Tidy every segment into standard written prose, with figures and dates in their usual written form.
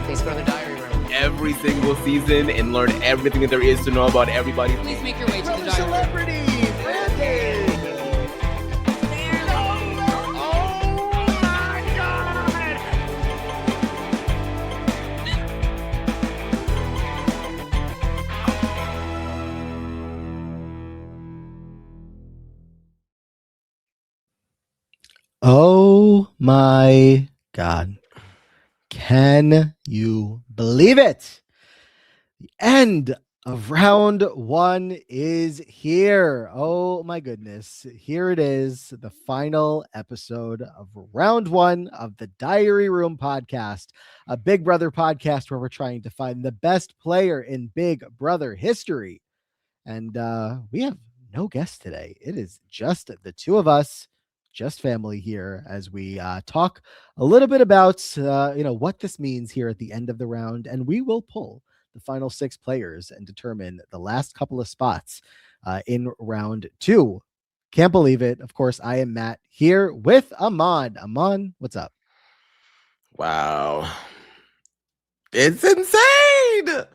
Please go to the diary room. Every single season and learn everything that there is to know about everybody. Please make your way to the diary celebrity, Brandon. Oh my God. Can you believe it? The end of round one is here. Oh my goodness. Here it is, the final episode of round one of the Diary Room podcast, a Big Brother podcast where we're trying to find the best player in Big Brother history. And we have no guests today. It is just the two of us, just family here, as we talk a little bit about what this means here at the end of the round, and we will pull the final six players and determine the last couple of spots in round two. Can't believe it. Of course, I am Matt here with Aman. Aman, what's up? Wow. It's insane.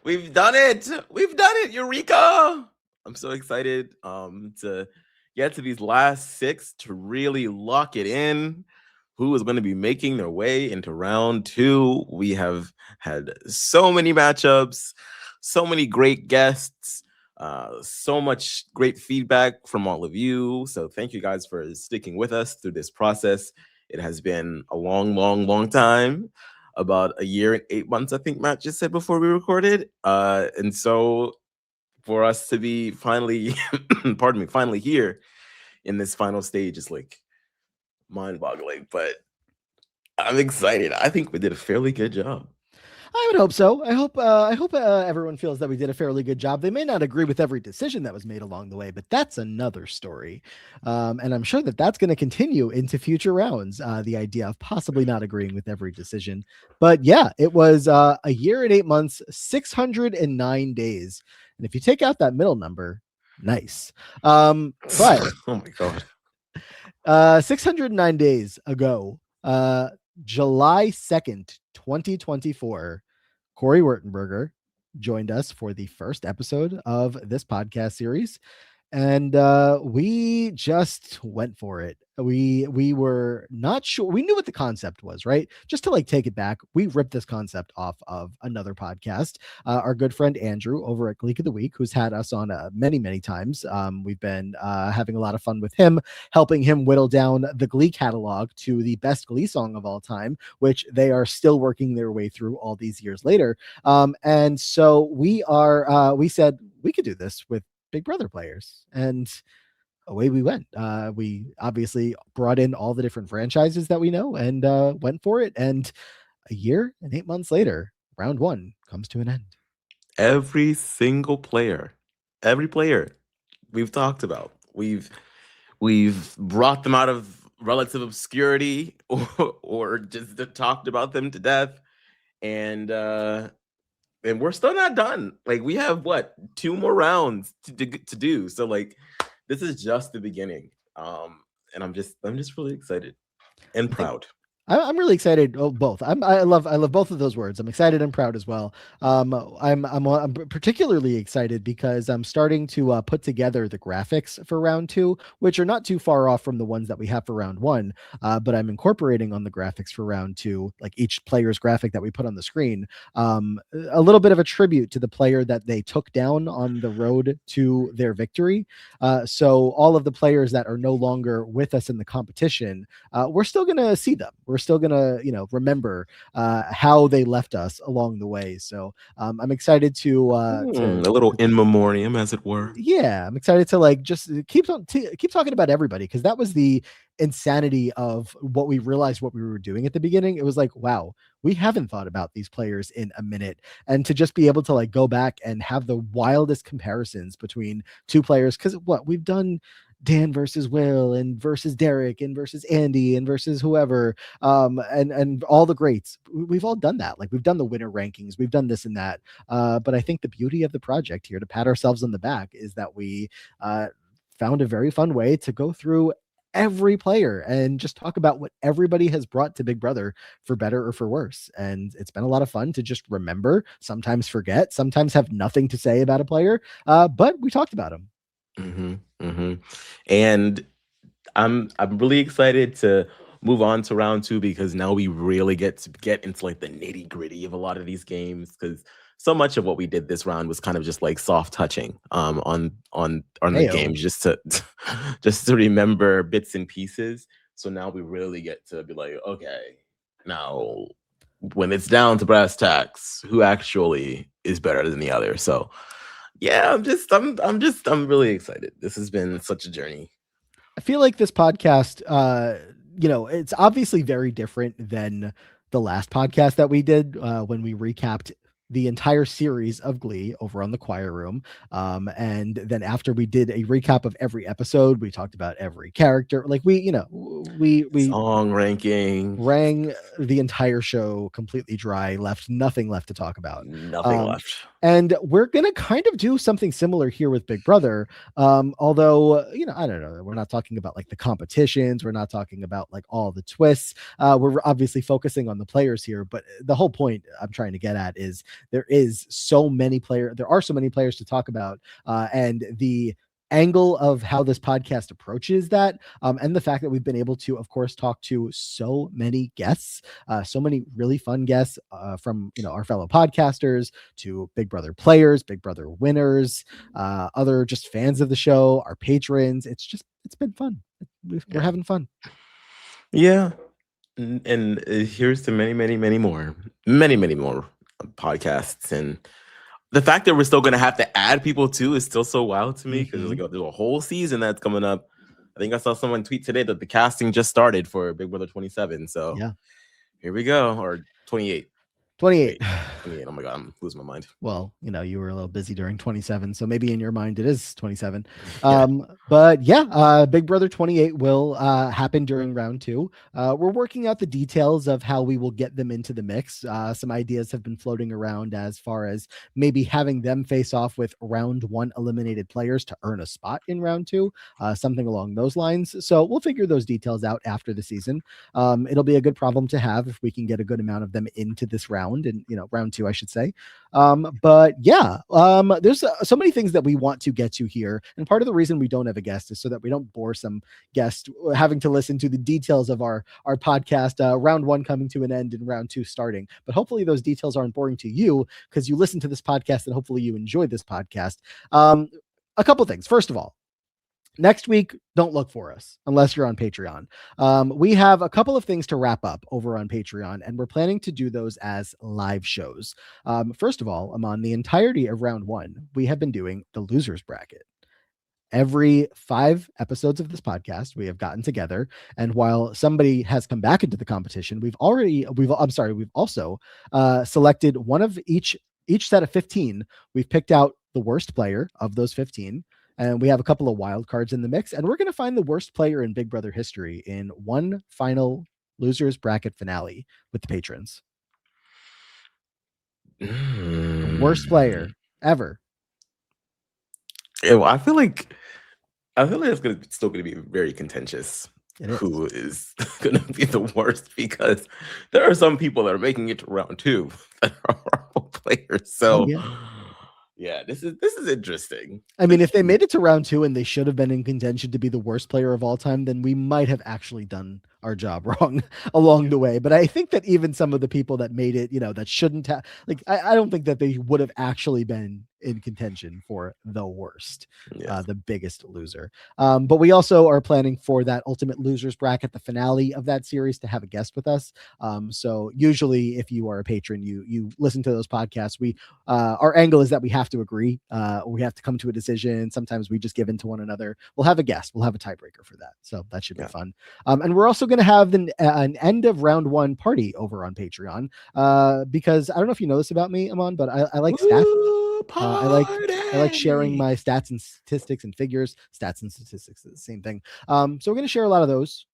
We've done it. Eureka. I'm so excited to get to these last six to really lock it in. Who is going to be making their way into round two? We have had so many matchups, so many great guests, so much great feedback from all of you. So thank you guys for sticking with us through this process. It has been a long time. About a year and 8 months, I think Matt just said before we recorded. And so for us to be finally, finally here in this final stage is like mind-boggling, but I'm excited. I think we did a fairly good job. I would hope so. I hope everyone feels that we did a fairly good job. They may not agree with every decision that was made along the way, but that's another story. And I'm sure that that's going to continue into future rounds. The idea of possibly not agreeing with every decision. But yeah, it was a year and 8 months, 609 days. And if you take out that middle number, nice. But oh my God. 609 days ago, July 2nd, 2024, Corey Wurtenberger joined us for the first episode of this podcast series. And we just went for it. We were not sure. We knew what the concept was, right? Just to like take it back, we ripped this concept off of another podcast. Our good friend Andrew over at Gleek of the Week, who's had us on many times. We've been having a lot of fun with him, helping him whittle down the Glee catalog to the best Glee song of all time, which they are still working their way through all these years later. And so we said we could do this with Big Brother players, and away we went. We obviously brought in all the different franchises that we know and went for it. And a year and 8 months later, round one comes to an end. Every single player, every player we've talked about, we've brought them out of relative obscurity or just talked about them to death. And we're still not done. Like, we have 2 more rounds to do. So like, this is just the beginning. And I'm just really excited and proud. I'm really excited. Oh, both. I love both of those words. I'm excited and proud as well. I'm particularly excited because I'm starting to put together the graphics for round two, which are not too far off from the ones that we have for round one. But I'm incorporating on the graphics for round two, like each player's graphic that we put on the screen, a little bit of a tribute to the player that they took down on the road to their victory. So all of the players that are no longer with us in the competition, we're still going to see them. We're still gonna remember how they left us along the way. So I'm excited to a little in memoriam, as it were. Yeah, I'm excited to like just keep talking about everybody, because that was the insanity of what we realized what we were doing at the beginning. It was like, wow, we haven't thought about these players in a minute, and to just be able to like go back and have the wildest comparisons between two players, because what we've done, Dan versus Will and versus Derek and versus Andy and versus whoever, and all the greats. We've all done that. Like, we've done the winner rankings, we've done this and that. But I think the beauty of the project here, to pat ourselves on the back, is that we found a very fun way to go through every player and just talk about what everybody has brought to Big Brother for better or for worse. And it's been a lot of fun to just remember, sometimes forget, sometimes have nothing to say about a player, but we talked about him. And I'm really excited to move on to round two because now we really get to get into like the nitty gritty of a lot of these games because so much of what we did this round was kind of just like soft touching on the Heyo. games just to just to remember bits and pieces. So now we really get to be like, okay, now when it's down to brass tacks, who actually is better than the other? So yeah, I'm really excited. This has been such a journey. I feel like this podcast, it's obviously very different than the last podcast that we did when we recapped the entire series of Glee over on the Choir Room. And then after we did a recap of every episode, we talked about every character. Like we Song ranking, rang the entire show completely dry, left nothing left to talk about. nothing left. And we're going to kind of do something similar here with Big Brother. Although, I don't know, we're not talking about like the competitions. We're not talking about like all the twists. We're obviously focusing on the players here, but the whole point I'm trying to get at is there are so many players to talk about. And the angle of how this podcast approaches that, and the fact that we've been able to, of course, talk to so many guests, so many really fun guests from our fellow podcasters to Big Brother players, Big Brother winners, other just fans of the show, our patrons. It's been fun. We're having fun. Yeah. And here's to many, many, many more podcasts. And the fact that we're still going to have to add people too is still so wild to me because there's a whole season that's coming up. I think I saw someone tweet today that the casting just started for Big Brother 27. So yeah, here we go. Or 28. 28. 28. Oh my God, I'm losing my mind. Well, you were a little busy during 27, so maybe in your mind it is 27. Yeah. But yeah, Big Brother 28 will happen during round two. We're working out the details of how we will get them into the mix. Some ideas have been floating around as far as maybe having them face off with round one eliminated players to earn a spot in round two, something along those lines. So we'll figure those details out after the season. It'll be a good problem to have if we can get a good amount of them into this round and round two, I should say. But yeah, there's so many things that we want to get to here, and part of the reason we don't have a guest is so that we don't bore some guest having to listen to the details of our podcast. Round one coming to an end and round two starting, but hopefully those details aren't boring to you because you listen to this podcast and hopefully you enjoy this podcast. A couple things. First of all, next week, don't look for us unless you're on Patreon. We have a couple of things to wrap up over on Patreon, and we're planning to do those as live shows. First of all, Aman, the entirety of round one, we have been doing the losers bracket. Every 5 episodes of this podcast, we have gotten together, and while somebody has come back into the competition, we've also selected one of each set of 15. We've picked out the worst player of those 15. And we have a couple of wild cards in the mix, and we're going to find the worst player in Big Brother history in one final losers bracket finale with the patrons. The worst player ever. Yeah, well, I feel like it's still going to be very contentious. Who is going to be the worst? Because there are some people that are making it to round two that are horrible players. So. Yeah, this is interesting. I mean, if they made it to round two and they should have been in contention to be the worst player of all time, then we might have actually done our job wrong along the way. But I think that even some of the people that made it, that shouldn't have, I don't think that they would have actually been in contention for the worst, the biggest loser. But we also are planning for that ultimate losers bracket, the finale of that series, to have a guest with us. So usually if you are a patron, you listen to those podcasts. Our angle is that we have to agree. We have to come to a decision. Sometimes we just give in to one another. We'll have a guest. We'll have a tiebreaker for that. So that should be fun. And we're also going to have an end of round one party over on Patreon because I don't know if you know this about me, Aman, but I like stats. I like sharing my stats and statistics and figures. Stats and statistics is the same thing. So we're going to share a lot of those.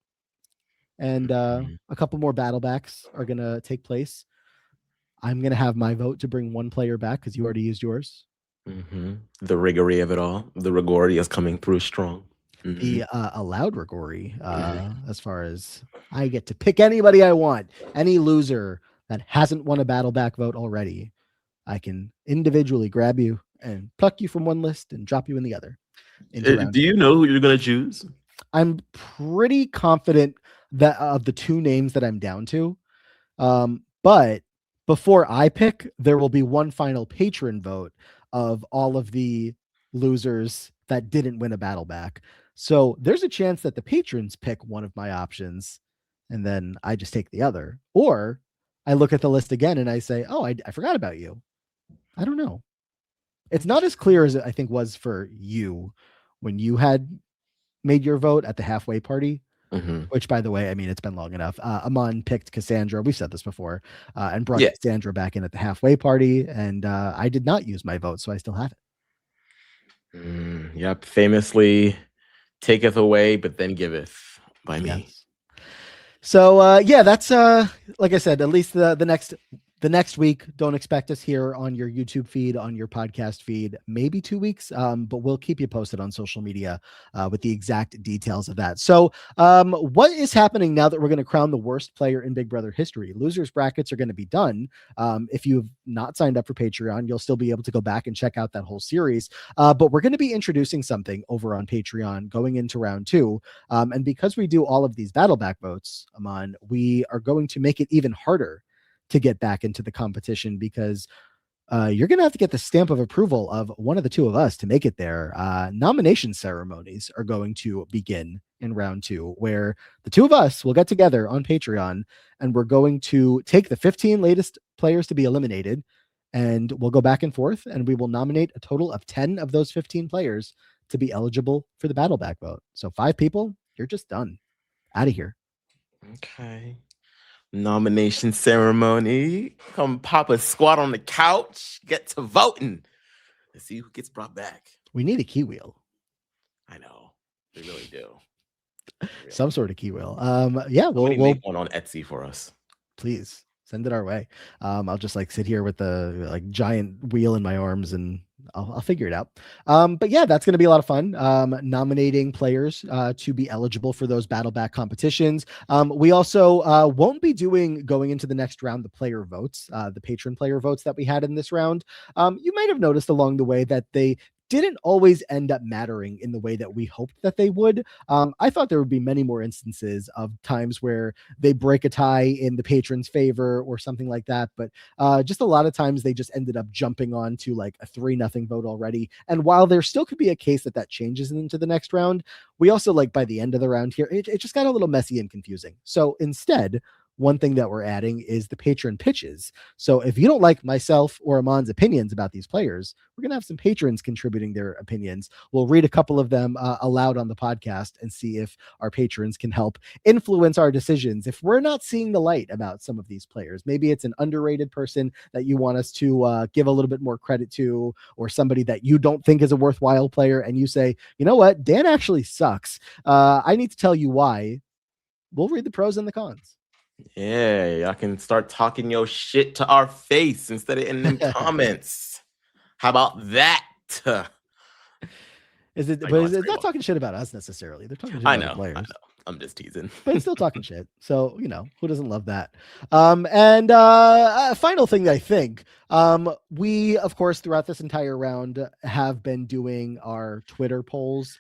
And a couple more battle backs are going to take place. I'm going to have my vote to bring one player back because you already used yours. The rigory of it all. The rigority is coming through strong. Mhm. The allowed Rigori, as far as I get to pick anybody I want, any loser that hasn't won a battle back vote already, I can individually grab you and pluck you from one list and drop you in the other into round Do two. you know who you're gonna choose? I'm pretty confident that of the two names that I'm down to. But before I pick, there will be one final patron vote of all of the losers that didn't win a battle back. So there's a chance that the patrons pick one of my options and then I just take the other. Or I look at the list again and I say, oh, I forgot about you. I don't know. It's not as clear as I think was for you when you had made your vote at the halfway party. Mhm. Which, by the way, I mean, it's been long enough. Aman picked Cassandra. We've said this before, and brought Yeah. Cassandra back in at the halfway party. And I did not use my vote, so I still have it. Yep. Famously taketh away, but then giveth by me. Yes. So yeah, that's like I said, at least the next week, don't expect us here on your YouTube feed, on your podcast feed, maybe 2 weeks, but we'll keep you posted on social media with the exact details of that. So what is happening now that we're going to crown the worst player in Big Brother history? Losers brackets are going to be done. If you've not signed up for Patreon, you'll still be able to go back and check out that whole series. But we're going to be introducing something over on Patreon going into round two. And because we do all of these battle back votes, Aman, we are going to make it even harder to get back into the competition because you're going to have to get the stamp of approval of one of the two of us to make it there. Nomination ceremonies are going to begin in round two, where the two of us will get together on Patreon and we're going to take the 15 latest players to be eliminated and we'll go back and forth and we will nominate a total of 10 of those 15 players to be eligible for the battle back vote. So 5 people, you're just done. Out of here. Okay. Nomination ceremony. Come pop a squat on the couch. Get to voting. Let's see who gets brought back. We need a key wheel. I know. They really do. Some sort of key wheel. Yeah, Somebody we'll make one on Etsy for us. please send it our way. I'll just like sit here with the like giant wheel in my arms and I'll figure it out. But yeah, that's going to be a lot of fun. Nominating players to be eligible for those battle back competitions. We also won't be doing going into the next round the player votes, the patron player votes that we had in this round. You might have noticed along the way that they didn't always end up mattering in the way that we hoped that they would. I thought there would be many more instances of times where they break a tie in the patron's favor or something like that. But just a lot of times they just ended up jumping on to like a 3-0 vote already. And while there still could be a case that that changes into the next round, we also like by the end of the round here, it just got a little messy and confusing. So instead, one thing that we're adding is the patron pitches. So if you don't like myself or Aman's opinions about these players, we're going to have some patrons contributing their opinions. We'll read a couple of them aloud on the podcast and see if our patrons can help influence our decisions. If we're not seeing the light about some of these players, maybe it's an underrated person that you want us to give a little bit more credit to, or somebody that you don't think is a worthwhile player. And you say, you know what, Dan actually sucks. I need to tell you why. We'll read the pros and the cons. Yeah, I can start talking your shit to our face instead of in them comments. How about that? Is it? I But know I it's say not well. talking shit about us necessarily. They're talking shit I about the know. players, I'm just teasing. but it's still talking shit. So you know who doesn't love that. And final thing, I think we, of course, throughout this entire round have been doing our Twitter polls.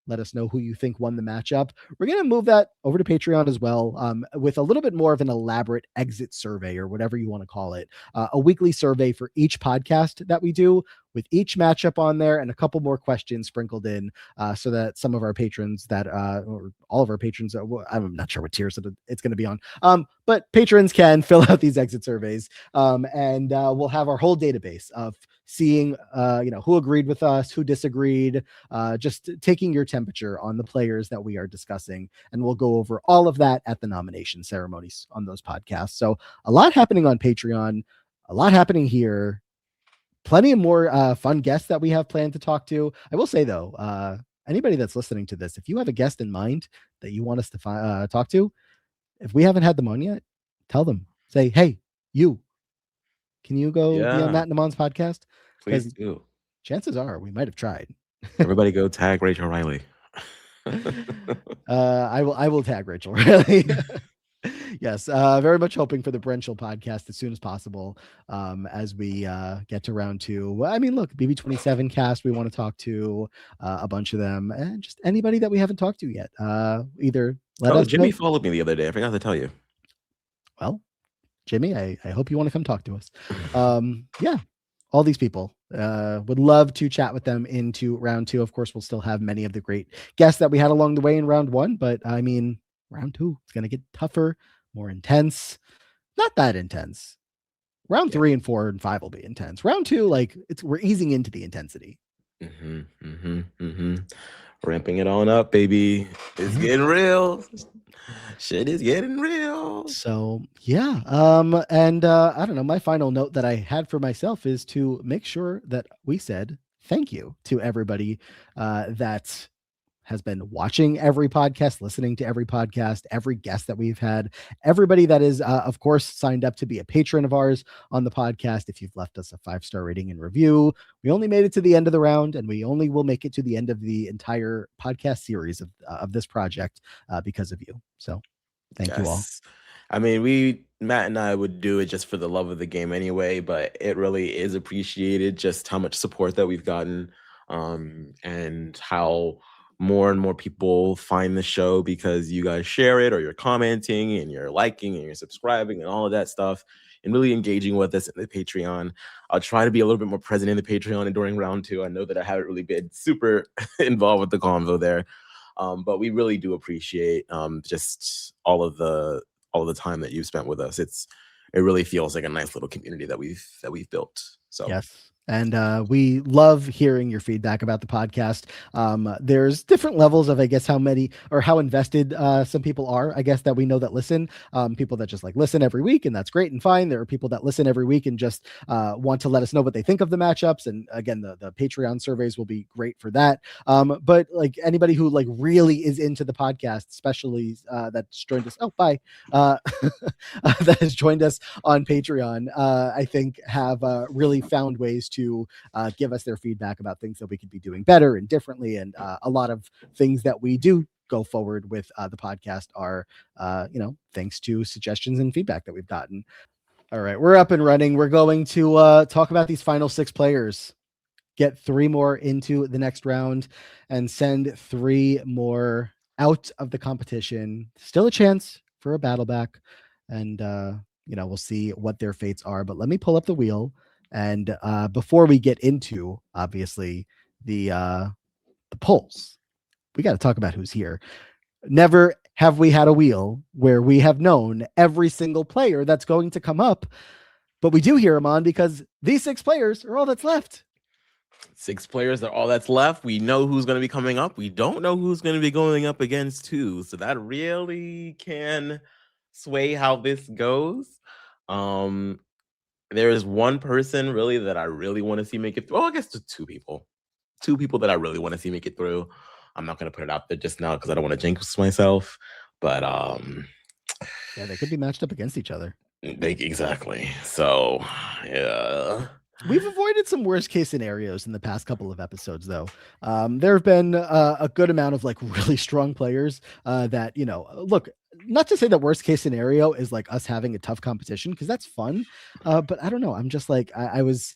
Let us know who you think won the matchup. We're going to move that over to Patreon as well, with a little bit more of an elaborate exit survey or whatever you want to call it, a weekly survey for each podcast that we do, with each matchup on there and a couple more questions sprinkled in, so that some of our patrons that, or all of our patrons, I'm not sure what tiers it's going to be on, but patrons can fill out these exit surveys, and we'll have our whole database of seeing, who agreed with us, who disagreed, just taking your temperature on the players that we are discussing. And we'll go over all of that at the nomination ceremonies on those podcasts. So a lot happening on Patreon, a lot happening here. Plenty of more fun guests that we have planned to talk to. I will say though, anybody that's listening to this, if you have a guest in mind that you want us to talk to, if we haven't had them on yet, tell them. Say, hey, you, can you go be on Yeah, Matt and Aman's podcast? please Because do. chances are we might have tried. Everybody go tag Rachel Riley. I will tag Rachel, really. Yes, very much hoping for the Brenchel podcast as soon as possible, as we get to round two. Well, I mean, look, BB27 cast, we want to talk to a bunch of them, and just anybody that we haven't talked to yet. Either let Oh, us Jimmy know. followed me the other day. I forgot to tell you. Well, Jimmy, I hope you want to come talk to us. Yeah, all these people. Would love to chat with them into round two. Of course, we'll still have many of the great guests that we had along the way in round one, but I mean, round two, it's going to get tougher, more intense. Not that intense. Round Yeah. 3 and 4 and 5 will be intense. Round two, like we're easing into the intensity. Ramping it on up, baby. It's Yeah. getting real. Shit is getting real. So yeah, and I don't know. My final note that I had for myself is to make sure that we said thank you to everybody that has been watching every podcast, listening to every podcast, every guest that we've had, everybody that is, of course, signed up to be a patron of ours on the podcast. If you've left us a 5-star rating and review, we only made it to the end of the round, and we only will make it to the end of the entire podcast series of this project because of you. So thank you all. Yes. I mean, Matt and I would do it just for the love of the game anyway, but it really is appreciated just how much support that we've gotten, and how more and more people find the show because you guys share it, or you're commenting and you're liking and you're subscribing and all of that stuff and really engaging with us in the Patreon. I'll try to be a little bit more present in the Patreon and during round two. I know that I haven't really been super involved with the convo there. But we really do appreciate just all of the time that you've spent with us. It really feels like a nice little community that we've built. So yes. And we love hearing your feedback about the podcast. There's different levels of, I guess, how many or how invested some people are, I guess, that we know that listen. People that just like listen every week, and that's great and fine. There are people that listen every week and just want to let us know what they think of the matchups. And again, the Patreon surveys will be great for that. But like anybody who like really is into the podcast, especially that's joined us. Oh, bye. That has joined us on Patreon, I think have really found ways to give us their feedback about things that we could be doing better and differently. And a lot of things that we do go forward with the podcast are, thanks to suggestions and feedback that we've gotten. All right, we're up and running. We're going to talk about these final 6 players, get 3 more into the next round, and send 3 more out of the competition. Still a chance for a battle back. And, we'll see what their fates are. But let me pull up the wheel. And before we get into, obviously, the polls, we got to talk about who's here. Never have we had a wheel where we have known every single player that's going to come up. But we do hear them on because these 6 players are all that's left. 6 players are all that's left. We know who's going to be coming up. We don't know who's going to be going up against who. So that really can sway how this goes. There is one person really that I really want to see make it through. Oh, I guess 2 people. 2 people that I really want to see make it through. I'm not going to put it out there just now because I don't want to jinx myself. But yeah, they could be matched up against each other. Exactly. So, yeah. We've avoided some worst case scenarios in the past couple of episodes, though. There have been a good amount of like really strong players that, look, not to say that worst case scenario is like us having a tough competition, because that's fun. But I don't know. I'm just like, I was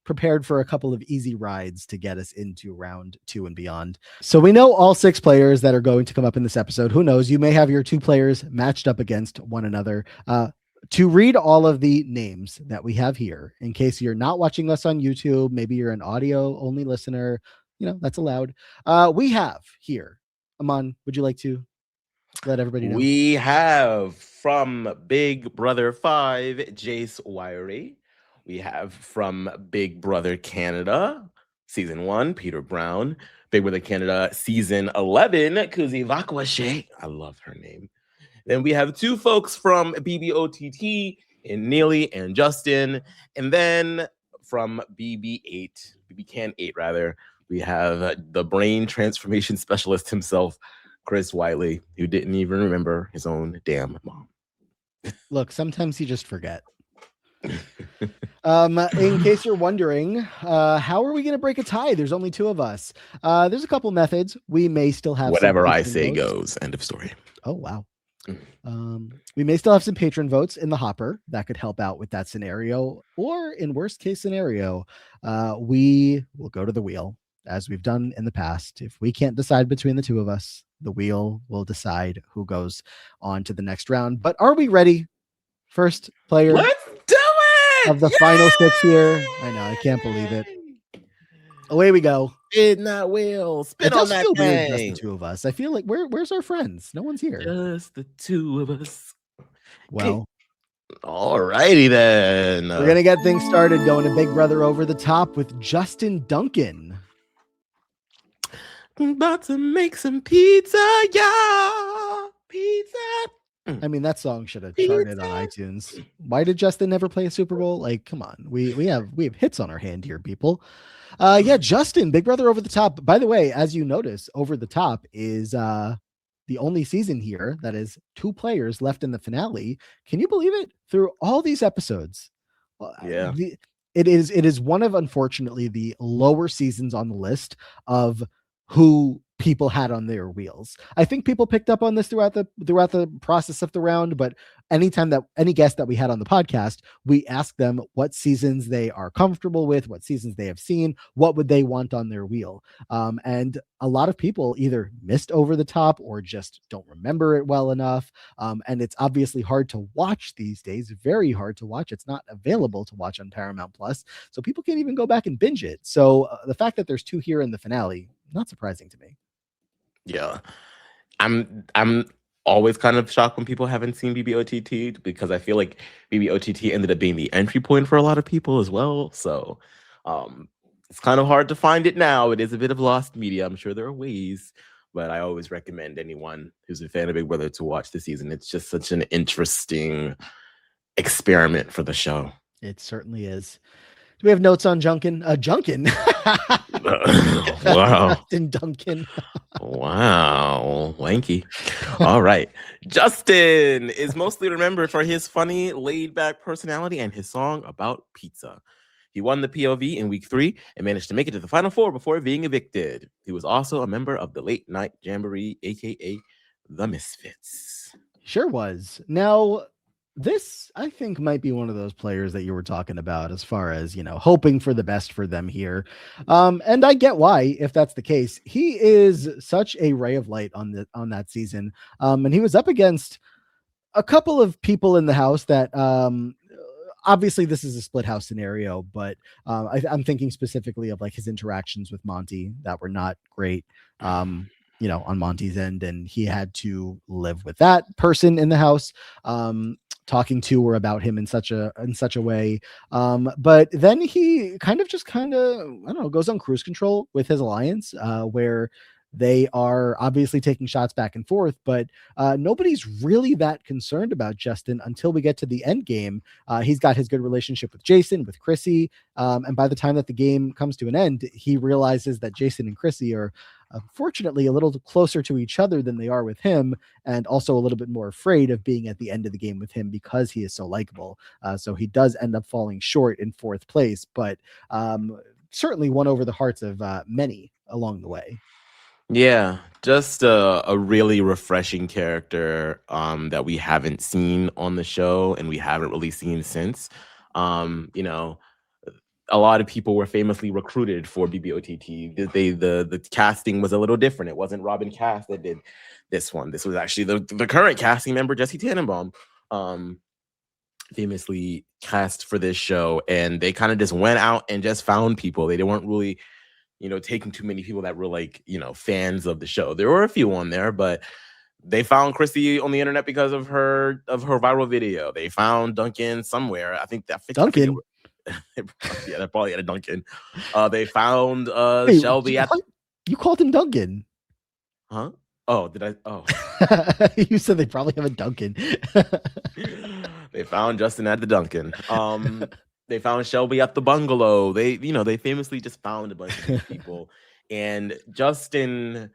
prepared for a couple of easy rides to get us into round 2 and beyond. So we know all 6 players that are going to come up in this episode. Who knows? You may have your 2 players matched up against one another. To read all of the names that we have here, in case you're not watching us on YouTube, maybe you're an audio only listener, that's allowed. We have here, Aman, would you like to let everybody know? We have from Big Brother 5, Jace Wiry. We have from Big Brother Canada, Season 1, Peter Brown. Big Brother Canada, Season 11, Kuzi Vakwashe. I love her name. Then we have 2 folks from BBOTT, in Neely and Justin. And then from BB Can 8 rather, we have the brain transformation specialist himself, Chris Wiley, who didn't even remember his own damn mom. Look, sometimes you just forget. In case you're wondering, how are we going to break a tie? There's only two of us. There's a couple methods. We may still have some Whatever I patron say votes. goes. End of story. Oh, wow. We may still have some patron votes in the hopper that could help out with that scenario. Or in worst case scenario, we will go to the wheel as we've done in the past. If we can't decide between the two of us, the wheel will decide who goes on to the next round. But are we ready? First player Let's do it! of the final 6 here. I know, I can't believe it. Away we go. Spin that wheel. Spin It on does that feel weird, just the thing. two of us. I feel like where's our friends? No one's here. Just the two of us. Well, alrighty then. we're gonna get things started going to Big Brother Over the Top with Justin Duncan. I'm about to make some pizza, yeah. Pizza. I mean, that song should have charted on iTunes. Why did Justin never play a Super Bowl? Like, come on. We have hits on our hand here, people. Yeah, Justin, Big Brother Over the Top. By the way, as you notice, Over the Top is the only season here that is 2 players left in the finale. Can you believe it? Through all these episodes. Yeah. It is one of, unfortunately, the lower seasons on the list of who people had on their wheels. I think people picked up on this throughout the process of the round, but anytime that any guest that we had on the podcast, we asked them what seasons they are comfortable with, what seasons they have seen, what would they want on their wheel. And a lot of people either missed Over the Top or just don't remember it well enough. And it's obviously hard to watch these days, very hard to watch. It's not available to watch on Paramount Plus, so people can't even go back and binge it. So the fact that there's 2 here in the finale, not surprising to me. Yeah. I'm always kind of shocked when people haven't seen BBOTT because I feel like BBOTT ended up being the entry point for a lot of people as well. So it's kind of hard to find it now. It is a bit of lost media. I'm sure there are ways, but I always recommend anyone who's a fan of Big Brother to watch the season. It's just such an interesting experiment for the show. It certainly is. Do we have notes on Junkin? Junkin? Wow. Justin Duncan. Wow. Wanky. All right. Justin is mostly remembered for his funny, laid-back personality and his song about pizza. He won the POV in week 3 and managed to make it to the final 4 before being evicted. He was also a member of the Late Night Jamboree, aka the Misfits. Sure was. Now, this, I think, might be one of those players that you were talking about as far as, hoping for the best for them here. And I get why, if that's the case. He is such a ray of light on that season. And he was up against a couple of people in the house that obviously this is a split house scenario, but I'm thinking specifically of like his interactions with Monty that were not great. On Monty's end, and he had to live with that person in the house, talking to or about him in such a way. But then he kind of I don't know, goes on cruise control with his alliance, where they are obviously taking shots back and forth, but nobody's really that concerned about Justin until we get to the end game. He's got his good relationship with Jason, with Chrissy, and by the time that the game comes to an end, he realizes that Jason and Chrissy are unfortunately a little closer to each other than they are with him, and also a little bit more afraid of being at the end of the game with him because he is so likable. So he does end up falling short in 4th place, but certainly won over the hearts of many along the way. Yeah, just a really refreshing character that we haven't seen on the show and we haven't really seen since. A lot of people were famously recruited for BBOTT. The casting was a little different. It wasn't Robin Cass that did this one. This was actually the current casting member, Jesse Tannenbaum, famously cast for this show. And they kind of just went out and just found people. They weren't really taking too many people that were like, fans of the show. There were a few on there, but they found Chrissy on the internet because of her viral video. They found Duncan somewhere. I think Duncan. Yeah, they probably had a Duncan. They found Wait, Shelby you called him Duncan. Huh? Oh, did I? Oh. You said they probably have a Duncan. They found Justin at the Duncan. They found Shelby at the bungalow. They famously just found a bunch of people. And Justin,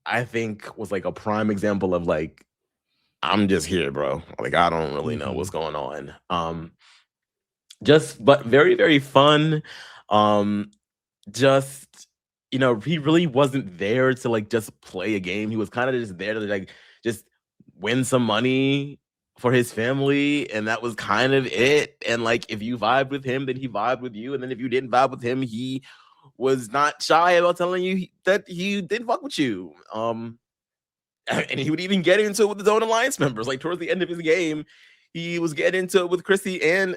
I think, was like a prime example of like, I'm just here, bro. Like, I don't really know what's going on. just but very, very fun. Um, just he really wasn't there to like just play a game. He was kind of just there to like just win some money for his family, and that was kind of it. And like if you vibed with him, then he vibed with you, and then if you didn't vibe with him, he was not shy about telling you that he didn't fuck with you. And he would even get into it with his own alliance members. Like towards the end of his game, he was getting into it with Chrissy and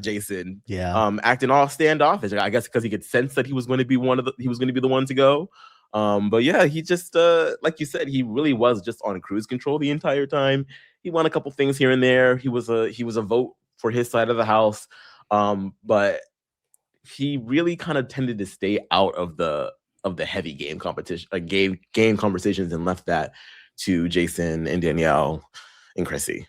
Jason, Yeah. acting all standoffish. I guess because he could sense that he was going to be the one to go. But yeah, he just like you said, he really was just on cruise control the entire time. He won a couple things here and there. He was a vote for his side of the house. But he really kind of tended to stay out of the heavy game competition, game conversations, and left that to Jason and Danielle and Chrissy.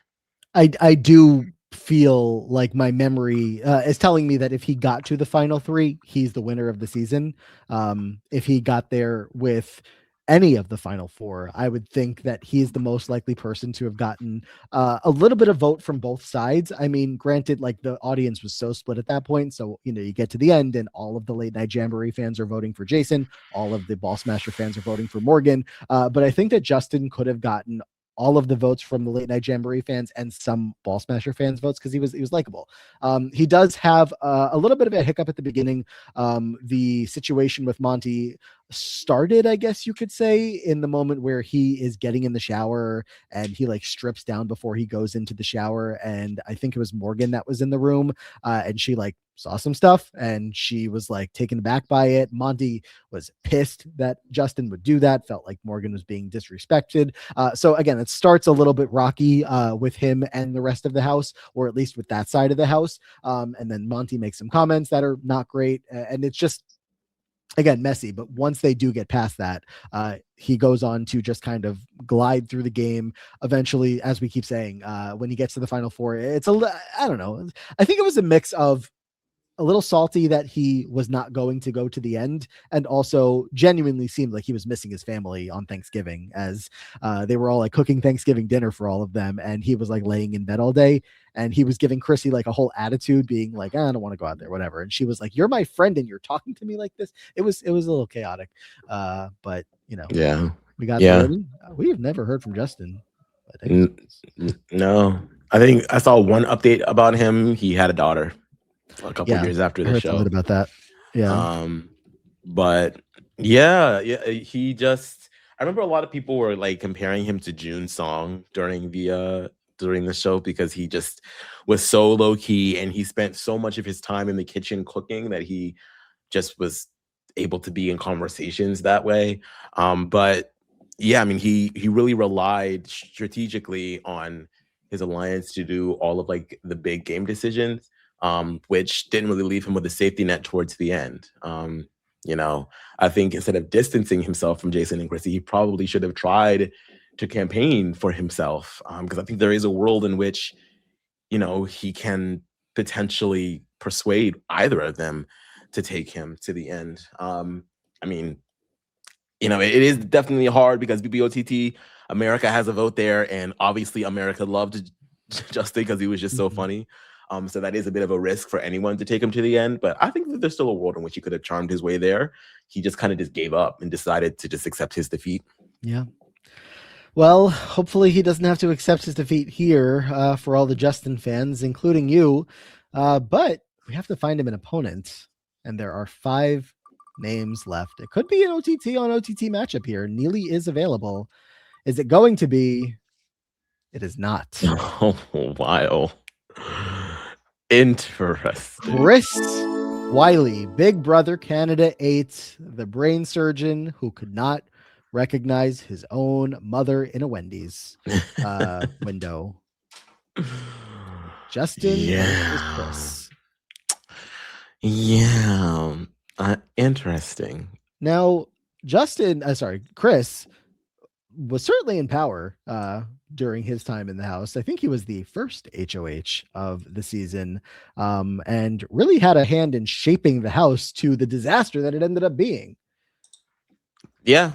I do feel like my memory is telling me that if he got to the final three, he's the winner of the season. If he got there with any of the final four, I would think that he's the most likely person to have gotten a little bit of vote from both sides. I mean, granted, like the audience was so split at that point. So, you get to the end and all of the Late Night Jamboree fans are voting for Jason. All of the Ball Smasher fans are voting for Morgan. But I think that Justin could have gotten all of the votes from the Late Night Jamboree fans and some Ball Smasher fans votes because he was likable. He does have a little bit of a hiccup at the beginning. The situation with Monty started, I guess you could say, in the moment where he is getting in the shower and he like strips down before he goes into the shower. And I think it was Morgan that was in the room, and she like saw some stuff and she was like taken aback by it. Monty was pissed that Justin would do that, felt like Morgan was being disrespected. So again, it starts a little bit rocky with him and the rest of the house, or at least with that side of the house. And then Monty makes some comments that are not great. And it's just, again, messy. But once they do get past that, he goes on to just kind of glide through the game. Eventually, as we keep saying, when he gets to the final four, I don't know. I think it was a mix of a little salty that he was not going to go to the end, and also genuinely seemed like he was missing his family on Thanksgiving, as they were all like cooking Thanksgiving dinner for all of them, and he was like laying in bed all day, and he was giving Chrissy like a whole attitude, being like, I don't want to go out there, whatever. And she was like, you're my friend and you're talking to me like this. It was a little chaotic, but Yeah, we got through yeah. it. We've never heard from Justin. No, I think I saw one update about him. He had a daughter a couple years after I the heard show. something about that. Yeah. But yeah, he just. I remember a lot of people were like comparing him to June's song during the show because he just was so low key and he spent so much of his time in the kitchen cooking that he just was able to be in conversations that way. But yeah, I mean, he really relied strategically on his alliance to do all of like the big game decisions, which didn't really leave him with a safety net towards the end. I think instead of distancing himself from Jason and Chrissy, he probably should have tried to campaign for himself, because I think there is a world in which he can potentially persuade either of them to take him to the end. I mean, it is definitely hard because BBOTT America has a vote there, and obviously America loved Justin because he was just so funny. So that is a bit of a risk for anyone to take him to the end. But I think that there's still a world in which he could have charmed his way there. He just kind of just gave up and decided to just accept his defeat. Yeah. Well, hopefully he doesn't have to accept his defeat here for all the Justin fans, including you. But we have to find him an opponent, and there are 5 names left. It could be an OTT on OTT matchup here. Neely is available. Is it going to be? It is not. Oh, wow. Interesting. Chris Wiley, Big Brother Canada 8, the brain surgeon who could not recognize his own mother in a Wendy's window. Justin versus Chris. Yeah. Interesting. Now, Chris was certainly in power during his time in the house. I think he was the first HOH of the season, and really had a hand in shaping the house to the disaster that it ended up being. Yeah.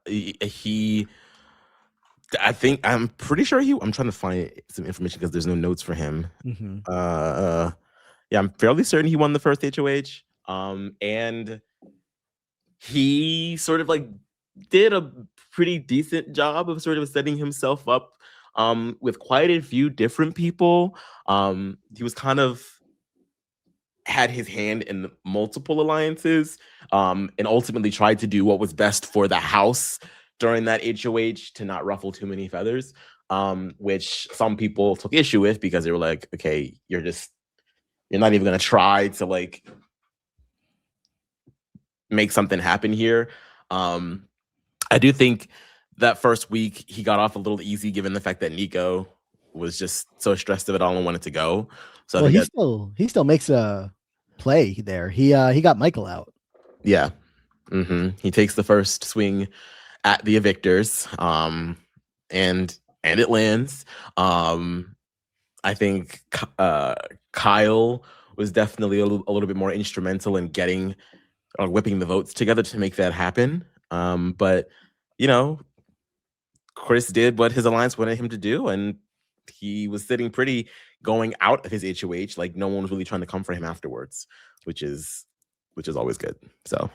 He I'm pretty sure I'm trying to find some information because there's no notes for him. Mm-hmm. Yeah, I'm fairly certain he won the first HOH. And he sort of like did a pretty decent job of sort of setting himself up with quite a few different people. He was kind of had his hand in multiple alliances, and ultimately tried to do what was best for the house during that HOH to not ruffle too many feathers, which some people took issue with because they were like, okay, you're not even going to try to like make something happen here. I do think that first week he got off a little easy given the fact that Nico was just so stressed of it all and wanted to go. So I Well, think he still makes a play there. He got Michael out. yeah. He takes the first swing at the evictors, and it lands. I think Kyle was definitely a little bit more instrumental in getting or whipping the votes together to make that happen. But you know, Chris did what his alliance wanted him to do, and he was sitting pretty going out of his HOH. Like no one was really trying to come for him afterwards, which is always good. So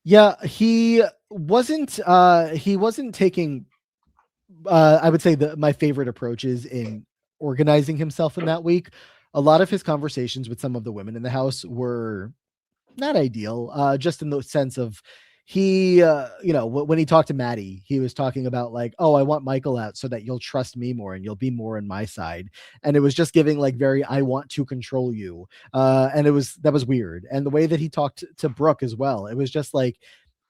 yeah, he wasn't taking I would say my favorite approaches in organizing himself in that week. A lot of his conversations with some of the women in the house were not ideal, just in the sense of he, when he talked to Maddie, he was talking about like, oh, I want Michael out so that you'll trust me more and you'll be more on my side. And it was just giving like very, I want to control you. And that was weird. And the way that he talked to Brooke as well, it was just like,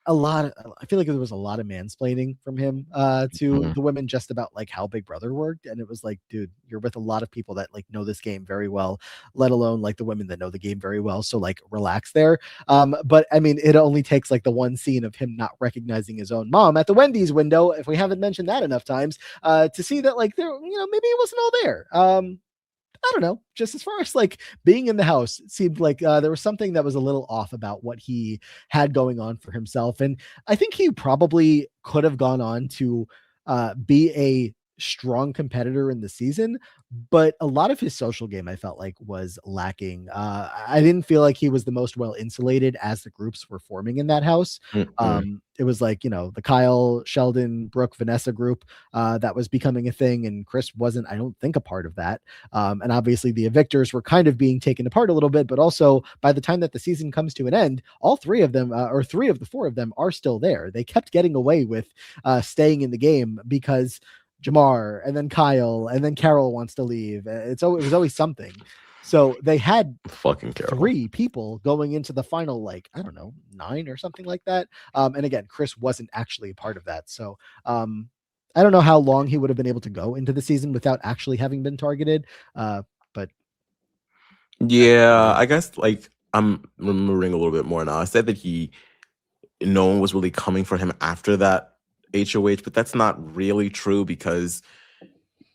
I feel like there was a lot of mansplaining from him to mhm. the women just about like how Big Brother worked. And it was like, dude, you're with a lot of people that like know this game very well, let alone like the women that know the game very well. So like relax there. But I mean, it only takes like the one scene of him not recognizing his own mom at the Wendy's window, if we haven't mentioned that enough times, to see that like there, maybe it wasn't all there. I don't know. Just as far as like being in the house, it seemed like there was something that was a little off about what he had going on for himself. And I think he probably could have gone on to be a strong competitor in the season, but a lot of his social game I felt like was lacking. I didn't feel like he was the most well insulated as the groups were forming in that house. Mhm. It was like, the Kyle, Sheldon, Brooke, Vanessa group that was becoming a thing, and Chris wasn't, I don't think, a part of that. And obviously the evictors were kind of being taken apart a little bit, but also by the time that the season comes to an end, all three of them, or three of the four of them, are still there. They kept getting away with staying in the game because Jamar and then Kyle and then Carol wants to leave. It was always something. So they had Fucking Carol. three people going into the final, like, I don't know, 9 or something like that. And again, Chris wasn't actually a part of that. So I don't know how long he would have been able to go into the season without actually having been targeted. But Yeah, I guess like I'm remembering a little bit more now. I said that no one was really coming for him after that HOH, but that's not really true because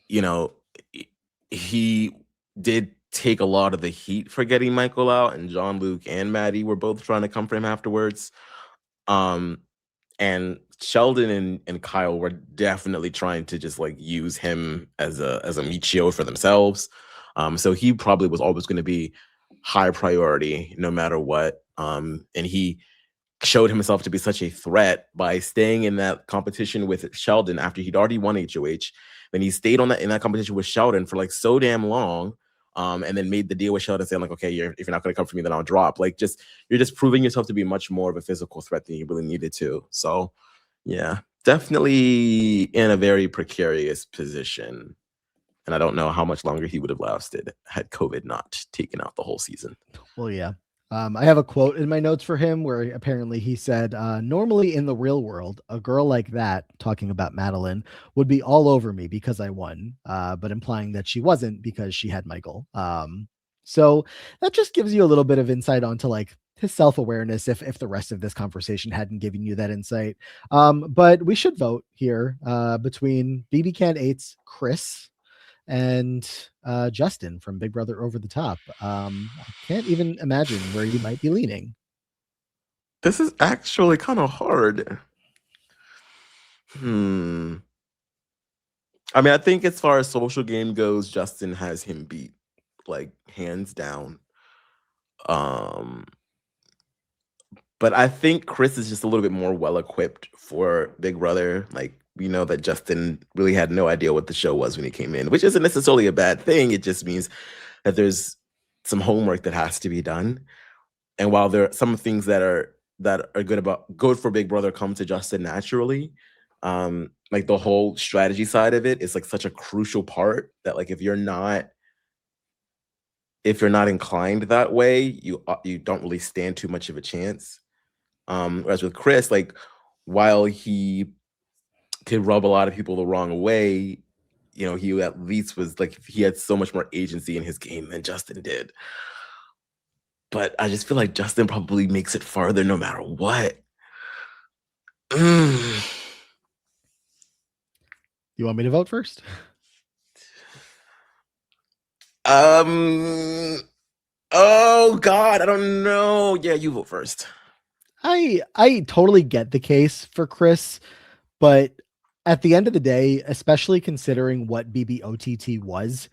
you know he did take a lot of the heat for getting Michael out, and John Luke and Maddie were both trying to come for him afterwards. Um, and Sheldon and Kyle were definitely trying to just like use him as a meat shield for themselves. So he probably was always going to be high priority no matter what. And he showed himself to be such a threat by staying in that competition with Sheldon after he'd already won HOH. Then he stayed in that competition with Sheldon for like so damn long. And then made the deal with Sheldon saying like, okay, if you're not going to come for me, then I'll drop. Like you're just proving yourself to be much more of a physical threat than you really needed to. So yeah, definitely in a very precarious position. And I don't know how much longer he would have lasted had COVID not taken out the whole season. well, yeah. I have a quote in my notes for him where apparently he said, normally in the real world, a girl like that, talking about Madeline, would be all over me because I won, but implying that she wasn't because she had Michael. So that just gives you a little bit of insight onto like his self-awareness if the rest of this conversation hadn't given you that insight. But we should vote here between BB Can 8's Chris and Justin from Big Brother Over the Top. I can't even imagine where you might be leaning. This is actually kind of hard. Hmm. I mean, I think as far as social game goes, Justin has him beat, like hands down. Um, but I think Chris is just a little bit more well equipped for Big Brother. Like we know that Justin really had no idea what the show was when he came in, which isn't necessarily a bad thing. It just means that there's some homework that has to be done. And while there are some things that are good for Big Brother come to Justin naturally, like the whole strategy side of it is like such a crucial part that like if you're not inclined that way, you don't really stand too much of a chance. Whereas with Chris, like while he could rub a lot of people the wrong way, he at least was like he had so much more agency in his game than Justin did. But I just feel like Justin probably makes it farther no matter what. Mm. You want me to vote first? Oh God, I don't know. Yeah, you vote first. I totally get the case for Chris, but at the end of the day, especially considering what BBOTT was,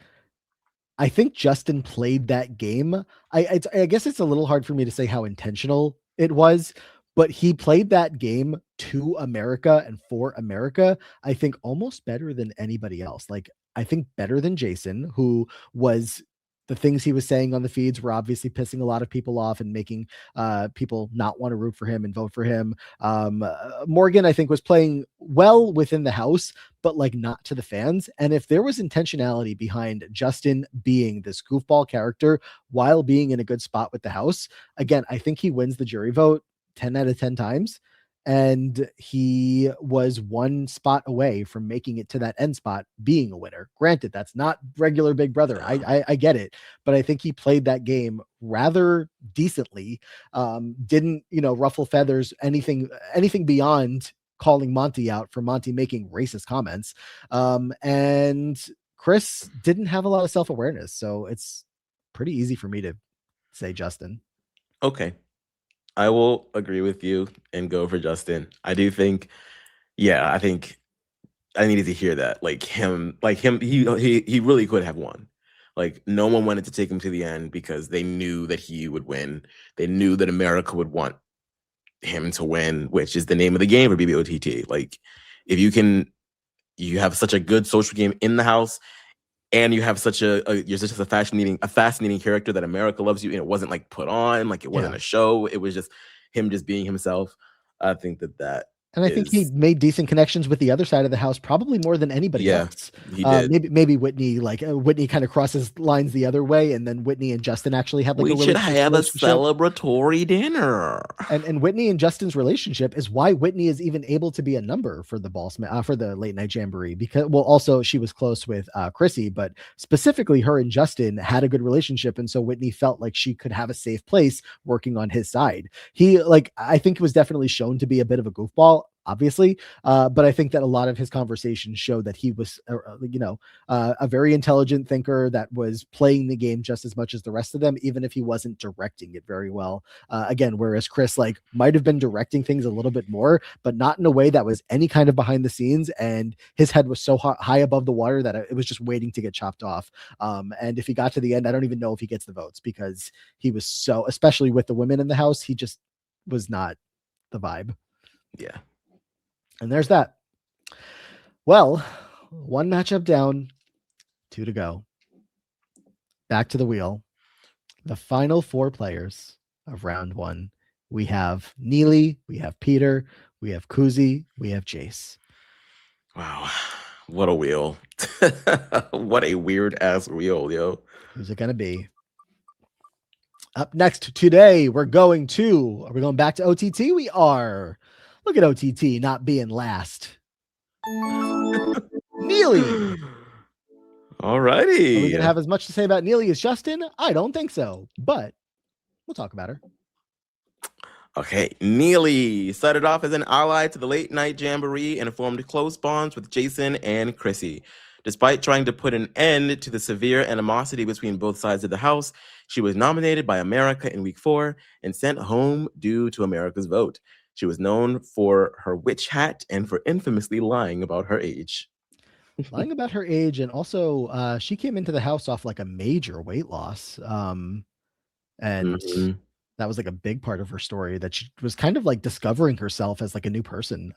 I think Justin played that game. I guess it's a little hard for me to say how intentional it was, but he played that game to America and for America, I think almost better than anybody else. Like, I think better than Jason, who was the things he was saying on the feeds were obviously pissing a lot of people off and making people not want to root for him and vote for him. Morgan, I think, was playing well within the house, but like not to the fans. And if there was intentionality behind Justin being this goofball character while being in a good spot with the house, again, I think he wins the jury vote 10 out of 10 times. And he was one spot away from making it to that end spot being a winner. Granted, that's not regular Big Brother. I get it, but I think he played that game rather decently. Didn't ruffle feathers anything beyond calling Monty out for Monty making racist comments. And Chris didn't have a lot of self-awareness, so it's pretty easy for me to say Justin. Okay. I will agree with you and go for Justin. I do think, yeah, I think I needed to hear that. He really could have won. Like no one wanted to take him to the end because they knew that he would win. They knew that America would want him to win, which is the name of the game for BBOTT. Like if you have such a good social game in the house, and you have you're just a fascinating character that America loves you, and it wasn't like put on, like it wasn't a show. It was just him just being himself. I think that and I think he made decent connections with the other side of the house, probably more than anybody else. He did. Maybe Whitney, Whitney kind of crosses lines the other way, and then Whitney and Justin actually had like we a really should have a celebratory dinner. And Whitney and Justin's relationship is why Whitney is even able to be a number for the for the late night jamboree, because also she was close with Chrissy, but specifically her and Justin had a good relationship, and so Whitney felt like she could have a safe place working on his side. He I think was definitely shown to be a bit of a goofball, obviously, but I think that a lot of his conversations showed that he was a very intelligent thinker that was playing the game just as much as the rest of them, even if he wasn't directing it very well. Again, whereas Chris might have been directing things a little bit more, but not in a way that was any kind of behind the scenes, and his head was so high above the water that it was just waiting to get chopped off. And if he got to the end, I don't even know if he gets the votes, because he was so, especially with the women in the house, he just was not the vibe. Yeah. And there's that. Well, one matchup down, 2 to go. Back to the wheel. The final 4 players of round 1. We have Neely, we have Peter, we have Kuzi, we have Jace. Wow. What a wheel. What a weird ass wheel, yo. Who's it going to be? Up next today, we're going back to OTT? We are. Look at OTT not being last. Neely. All righty. Are we going to have as much to say about Neely as Justin? I don't think so, but we'll talk about her. Okay, Neely started off as an ally to the late night jamboree and formed close bonds with Jason and Chrissy. Despite trying to put an end to the severe animosity between both sides of the house, she was nominated by America in week 4 and sent home due to America's vote. She was known for her witch hat and for infamously lying about her age. lying about her age, and also she came into the house off like a major weight loss. And Mhm. that was like a big part of her story, that she was kind of like discovering herself as like a new person,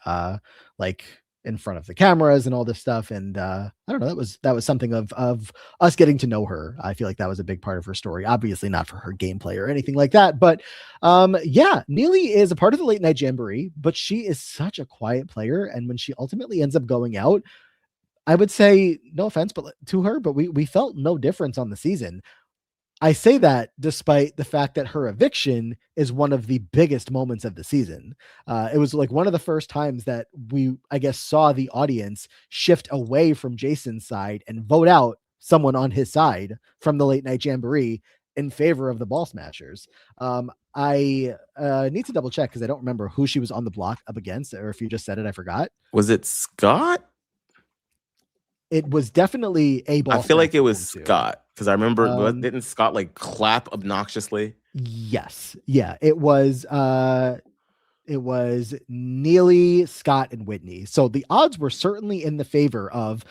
like in front of the cameras and all this stuff. And I don't know, that was something of us getting to know her. I feel like that was a big part of her story. Obviously not for her gameplay or anything like that, but yeah, Neely is a part of the late night jamboree, but she is such a quiet player. And when she ultimately ends up going out, I would say, no offense, but to her, but we felt no difference on the season. I say that despite the fact that her eviction is one of the biggest moments of the season. It was like one of the first times that we, I guess, saw the audience shift away from Jason's side and vote out someone on his side from the late night jamboree in favor of the ball smashers. I need to double check because I don't remember who she was on the block up against, or if you just said it, I forgot. Was it Scott? It was definitely a I ball feel like smasher it of was them too. Scott because I remember Um, didn't Scott like clap obnoxiously? yes, yeah, it was. It was Neely, Scott, and Whitney. So the odds were certainly in the favor of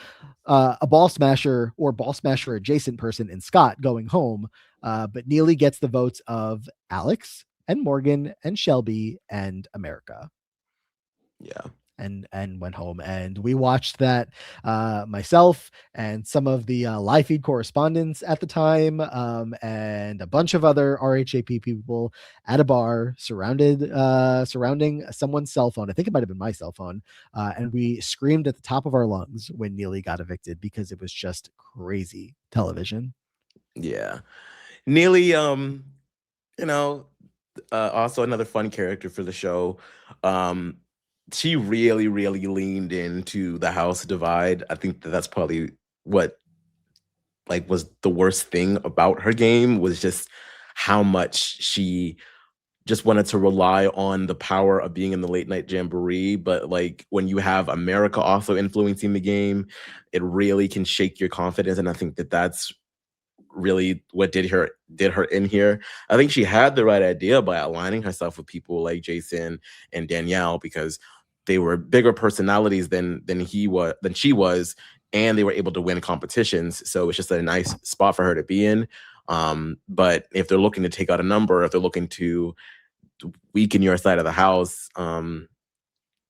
a ball smasher or ball smasher adjacent person in Scott going home. But Neely gets the votes of Alex and Morgan and Shelby and America, Yeah. and went home. And we watched that, myself and some of the live feed correspondents at the time, and a bunch of other RHAP people at a bar surrounding someone's cell phone. I think it might have been my cell phone. And we screamed at the top of our lungs when Neely got evicted, because it was just crazy television. Yeah. Neely, you know, also another fun character for the show. Um, she really, really leaned into the house divide. I think that's probably what like was the worst thing about her game was just how much she just wanted to rely on the power of being in the late night jamboree. But like when you have America also influencing the game, it really can shake your confidence. And I think that that's really what did her in here. I think she had the right idea by aligning herself with people like Jason and Danielle because they were bigger personalities than she was, and they were able to win competitions. So it's just a nice spot for her to be in. But if they're looking to take out a number, if they're looking to weaken your side of the house,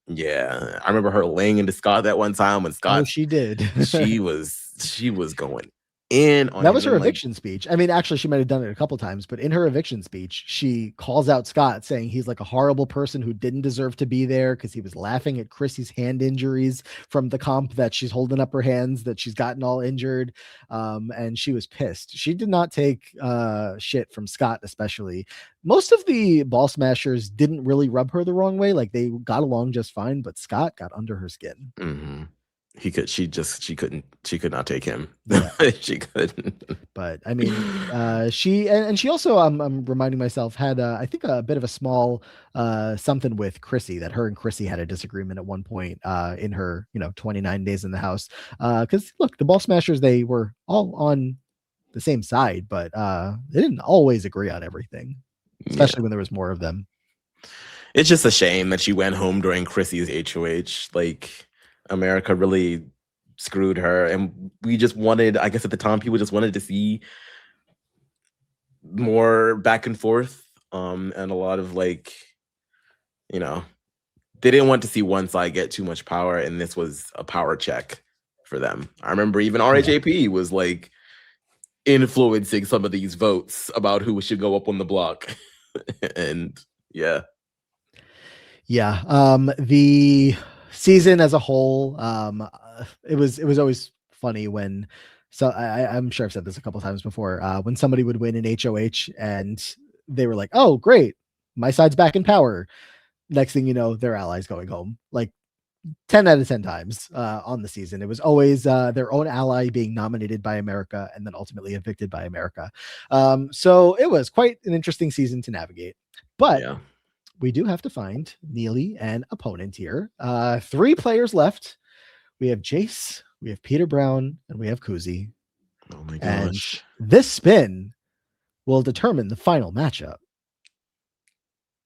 yeah, I remember her laying into Scott that one time when Oh, Scott she did. she was going in on That him was her and like eviction speech. I mean, actually, she might have done it a couple times, but in her eviction speech, she calls out Scott, saying he's like a horrible person who didn't deserve to be there because he was laughing at Chrissy's hand injuries from the comp that she's holding up her hands, that she's gotten all injured. And she was pissed. She did not take shit from Scott, especially. Most of the ball smashers didn't really rub her the wrong way. Like they got along just fine, but Scott got under her skin. mhm. She could not take him. Yeah. She couldn't. But I mean, she and she also, I'm reminding myself, had I think a bit of a small something with Chrissy, that her and Chrissy had a disagreement at one point in her 29 days in the house. Because look, the ball smashers, they were all on the same side, but they didn't always agree on everything, Yeah. especially when there was more of them. It's just a shame that she went home during Chrissy's HOH. Like America really screwed her. And we just wanted, I guess at the time, people just wanted to see more back and forth. And a lot of like, you know, they didn't want to see one side get too much power, and this was a power check for them. I remember even Yeah. RHAP was like influencing some of these votes about who should go up on the block. And yeah. Yeah. The season as a whole, it was always funny when, so I'm sure I've said this a couple times before, when somebody would win an HOH and they were like, oh great, my side's back in power. Next thing you know, their allies going home. Like 10 out of 10 times on the season, it was always their own ally being nominated by America and then ultimately evicted by America. So it was quite an interesting season to navigate. But Yeah. we do have to find Neely an opponent here. Three players left. We have Jace, we have Peter Brown, and we have Kuzi. Oh my And gosh. this spin will determine the final matchup.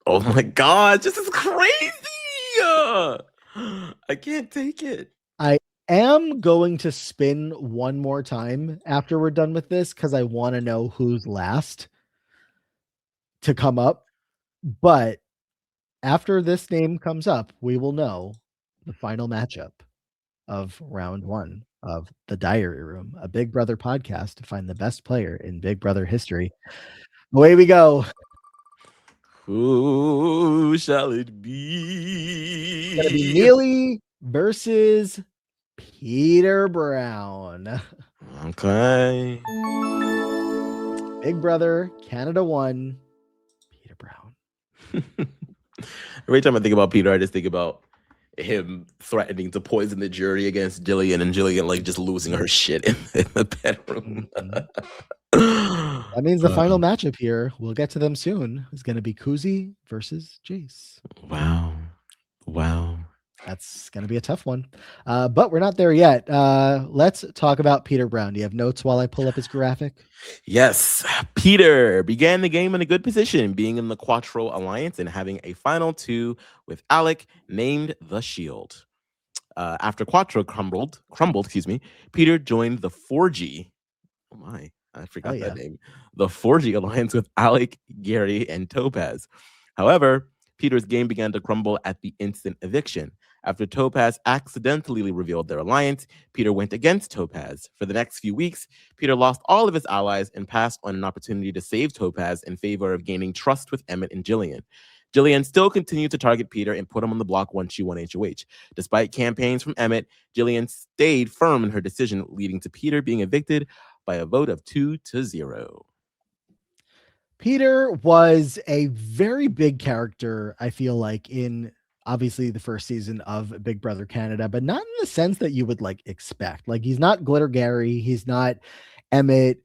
Oh my god, this is crazy. I can't take it. am going to spin one more time after we're done with this because I want to know who's last to come up. But after this name comes up, we will know the final matchup of round one of the Diary Room, a Big Brother podcast to find the best player in Big Brother history. Away we go. Who shall it It's going to be be? Neely versus Peter Brown. Okay. Big Brother, Canada 1, Peter Brown. Every time I think about Peter, I just think about him threatening to poison the jury against Jillian, and Jillian like just losing her shit in the bedroom. That means the final matchup here, we'll get to them soon, is going to be Kuzi versus Jace. Wow. That's going to be a tough one. But we're not there yet. Let's talk about Peter Brown. Do you have notes while I pull up his graphic? Yes. Peter began the game in a good position, being in the Quattro Alliance and having a final 2 with Alec named the Shield. After Quattro crumbled, Peter joined the 4G. Oh my, I forgot that name. The 4G Alliance with Alec, Gary, and Topaz. However, Peter's game began to crumble at the instant eviction. After Topaz accidentally revealed their alliance, Peter went against Topaz. For the next few weeks, Peter lost all of his allies and passed on an opportunity to save Topaz in favor of gaining trust with Emmett and Jillian. Jillian still continued to target Peter and put him on the block once she won HOH. Despite campaigns from Emmett, Jillian stayed firm in her decision, leading to Peter being evicted by a vote of 2-0. Peter was a very big character, I feel like, in obviously the first season of Big Brother Canada, but not in the sense that you would like expect. Like, he's not Glitter Gary, he's not Emmett.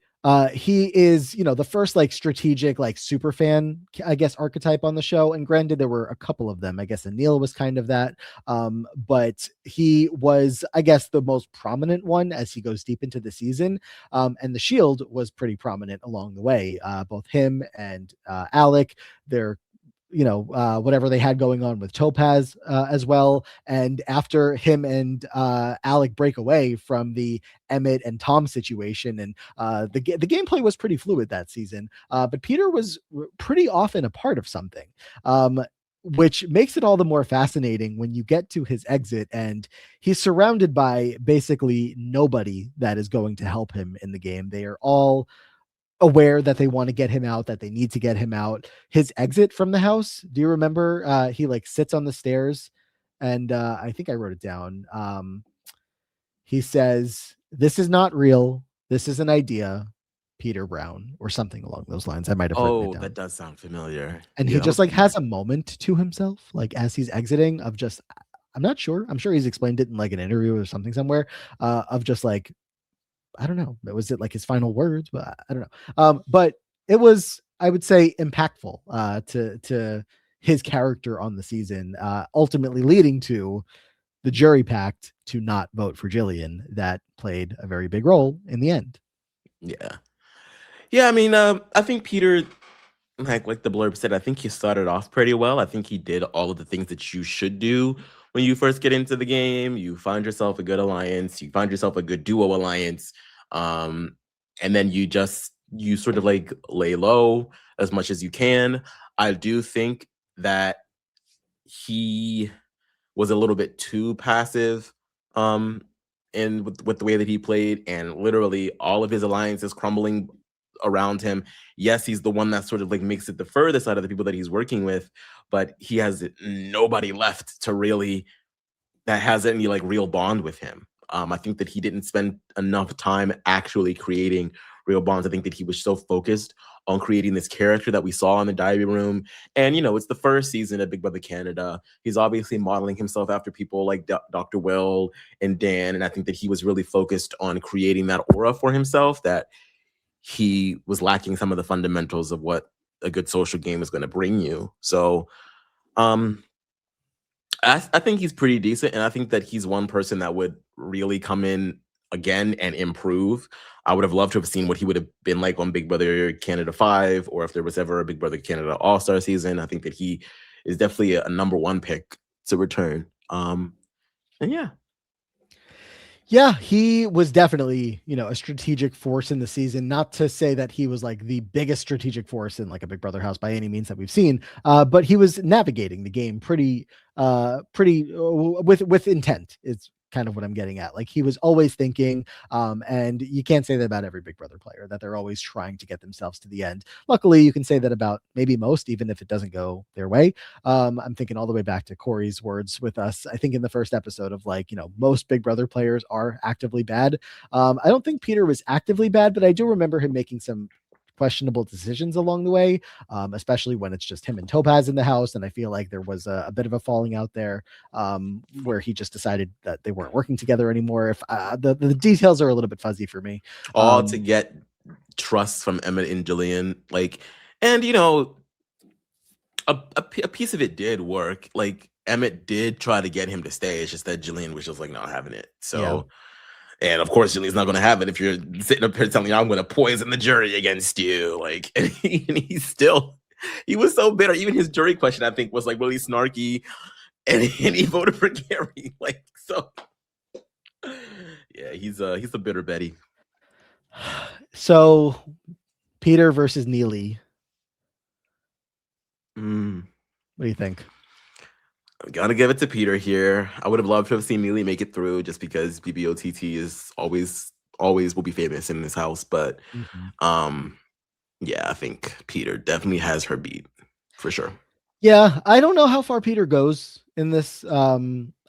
He is, the first like strategic, like super fan, I guess, archetype on the show. And granted, there were a couple of them. I guess Anil was kind of that. But he was, I guess, the most prominent one as he goes deep into the season. And the Shield was pretty prominent along the way. Both him and Alec, they're whatever they had going on with Topaz as well. And after him and Alec break away from the Emmett and Tom situation, and the gameplay was pretty fluid that season, but Peter was pretty often a part of something. Which makes it all the more fascinating when you get to his exit and he's surrounded by basically nobody that is going to help him in the game. They are all aware that they want to get him out, that they need to get him out. His exit from the house, do you remember? He like sits on the stairs and I think I wrote it down. He says, "This is not real. This is an idea, Peter Brown," or something along those lines. I might have written it down. That does sound familiar. And he just like has a moment to himself, like as he's exiting, of just, I'm not sure. I'm sure he's explained it in like an interview or something somewhere, of just like, I don't know. Was it like his final words? But I don't know. But it was, I would say, impactful to his character on the season, ultimately leading to the jury pact to not vote for Jillian. That played a very big role in the end. Yeah. I mean, I think Peter, like the blurb said, I think he started off pretty well. I think he did all of the things that you should do when you first get into the game. You find yourself a good alliance, you find yourself a good duo alliance, and then you sort of like lay low as much as you can. I do think that he was a little bit too passive and with the way that he played, and literally all of his alliances crumbling around him. Yes, he's the one that sort of like makes it the furthest out of the people that he's working with, but he has nobody left to really that has any like real bond with him. I think that he didn't spend enough time actually creating real bonds. I think that he was so focused on creating this character that we saw in the Diary Room. And, it's the first season of Big Brother Canada. He's obviously modeling himself after people like Dr. Will and Dan. And I think that he was really focused on creating that aura for himself, that he was lacking some of the fundamentals of what a good social game is going to bring you. So I think he's pretty decent, and I think that he's one person that would really come in again and improve. I would have loved to have seen what he would have been like on Big Brother Canada 5, or if there was ever a Big Brother Canada All-Star season. I think that he is definitely a number one pick to return. And yeah. Yeah, he was definitely, a strategic force in the season. Not to say that he was like the biggest strategic force in like a Big Brother house by any means that we've seen, but he was navigating the game with intent. Is kind of what I'm getting at. Like he was always thinking, and you can't say that about every Big Brother player that they're always trying to get themselves to the end. Luckily, you can say that about maybe most, even if it doesn't go their way. I'm thinking all the way back to Corey's words with us, I think in the first episode of like, most Big Brother players are actively bad. I don't think Peter was actively bad, but I do remember him making some questionable decisions along the way, especially when it's just him and Topaz in the house. And I feel like there was a bit of a falling out there where he just decided that they weren't working together anymore. If the details are a little bit fuzzy for me. All to get trust from Emmett and Jillian. Like, and a piece of it did work. Like Emmett did try to get him to stay. It's just that Jillian was just like not having it. So, and of course, Jillian's not going to have it if you're sitting up here telling you I'm going to poison the jury against you. Like, and he was so bitter. Even his jury question, I think, was like really snarky, and he voted for Gary. Like, so yeah, he's a bitter Betty. So, Peter versus Neely. What do you think? I'm gonna give it to Peter here. I would have loved to have seen Neely make it through, just because BBOTT is always will be famous in this house. But yeah, I think Peter definitely has her beat for sure. Yeah, I don't know how far Peter goes in this.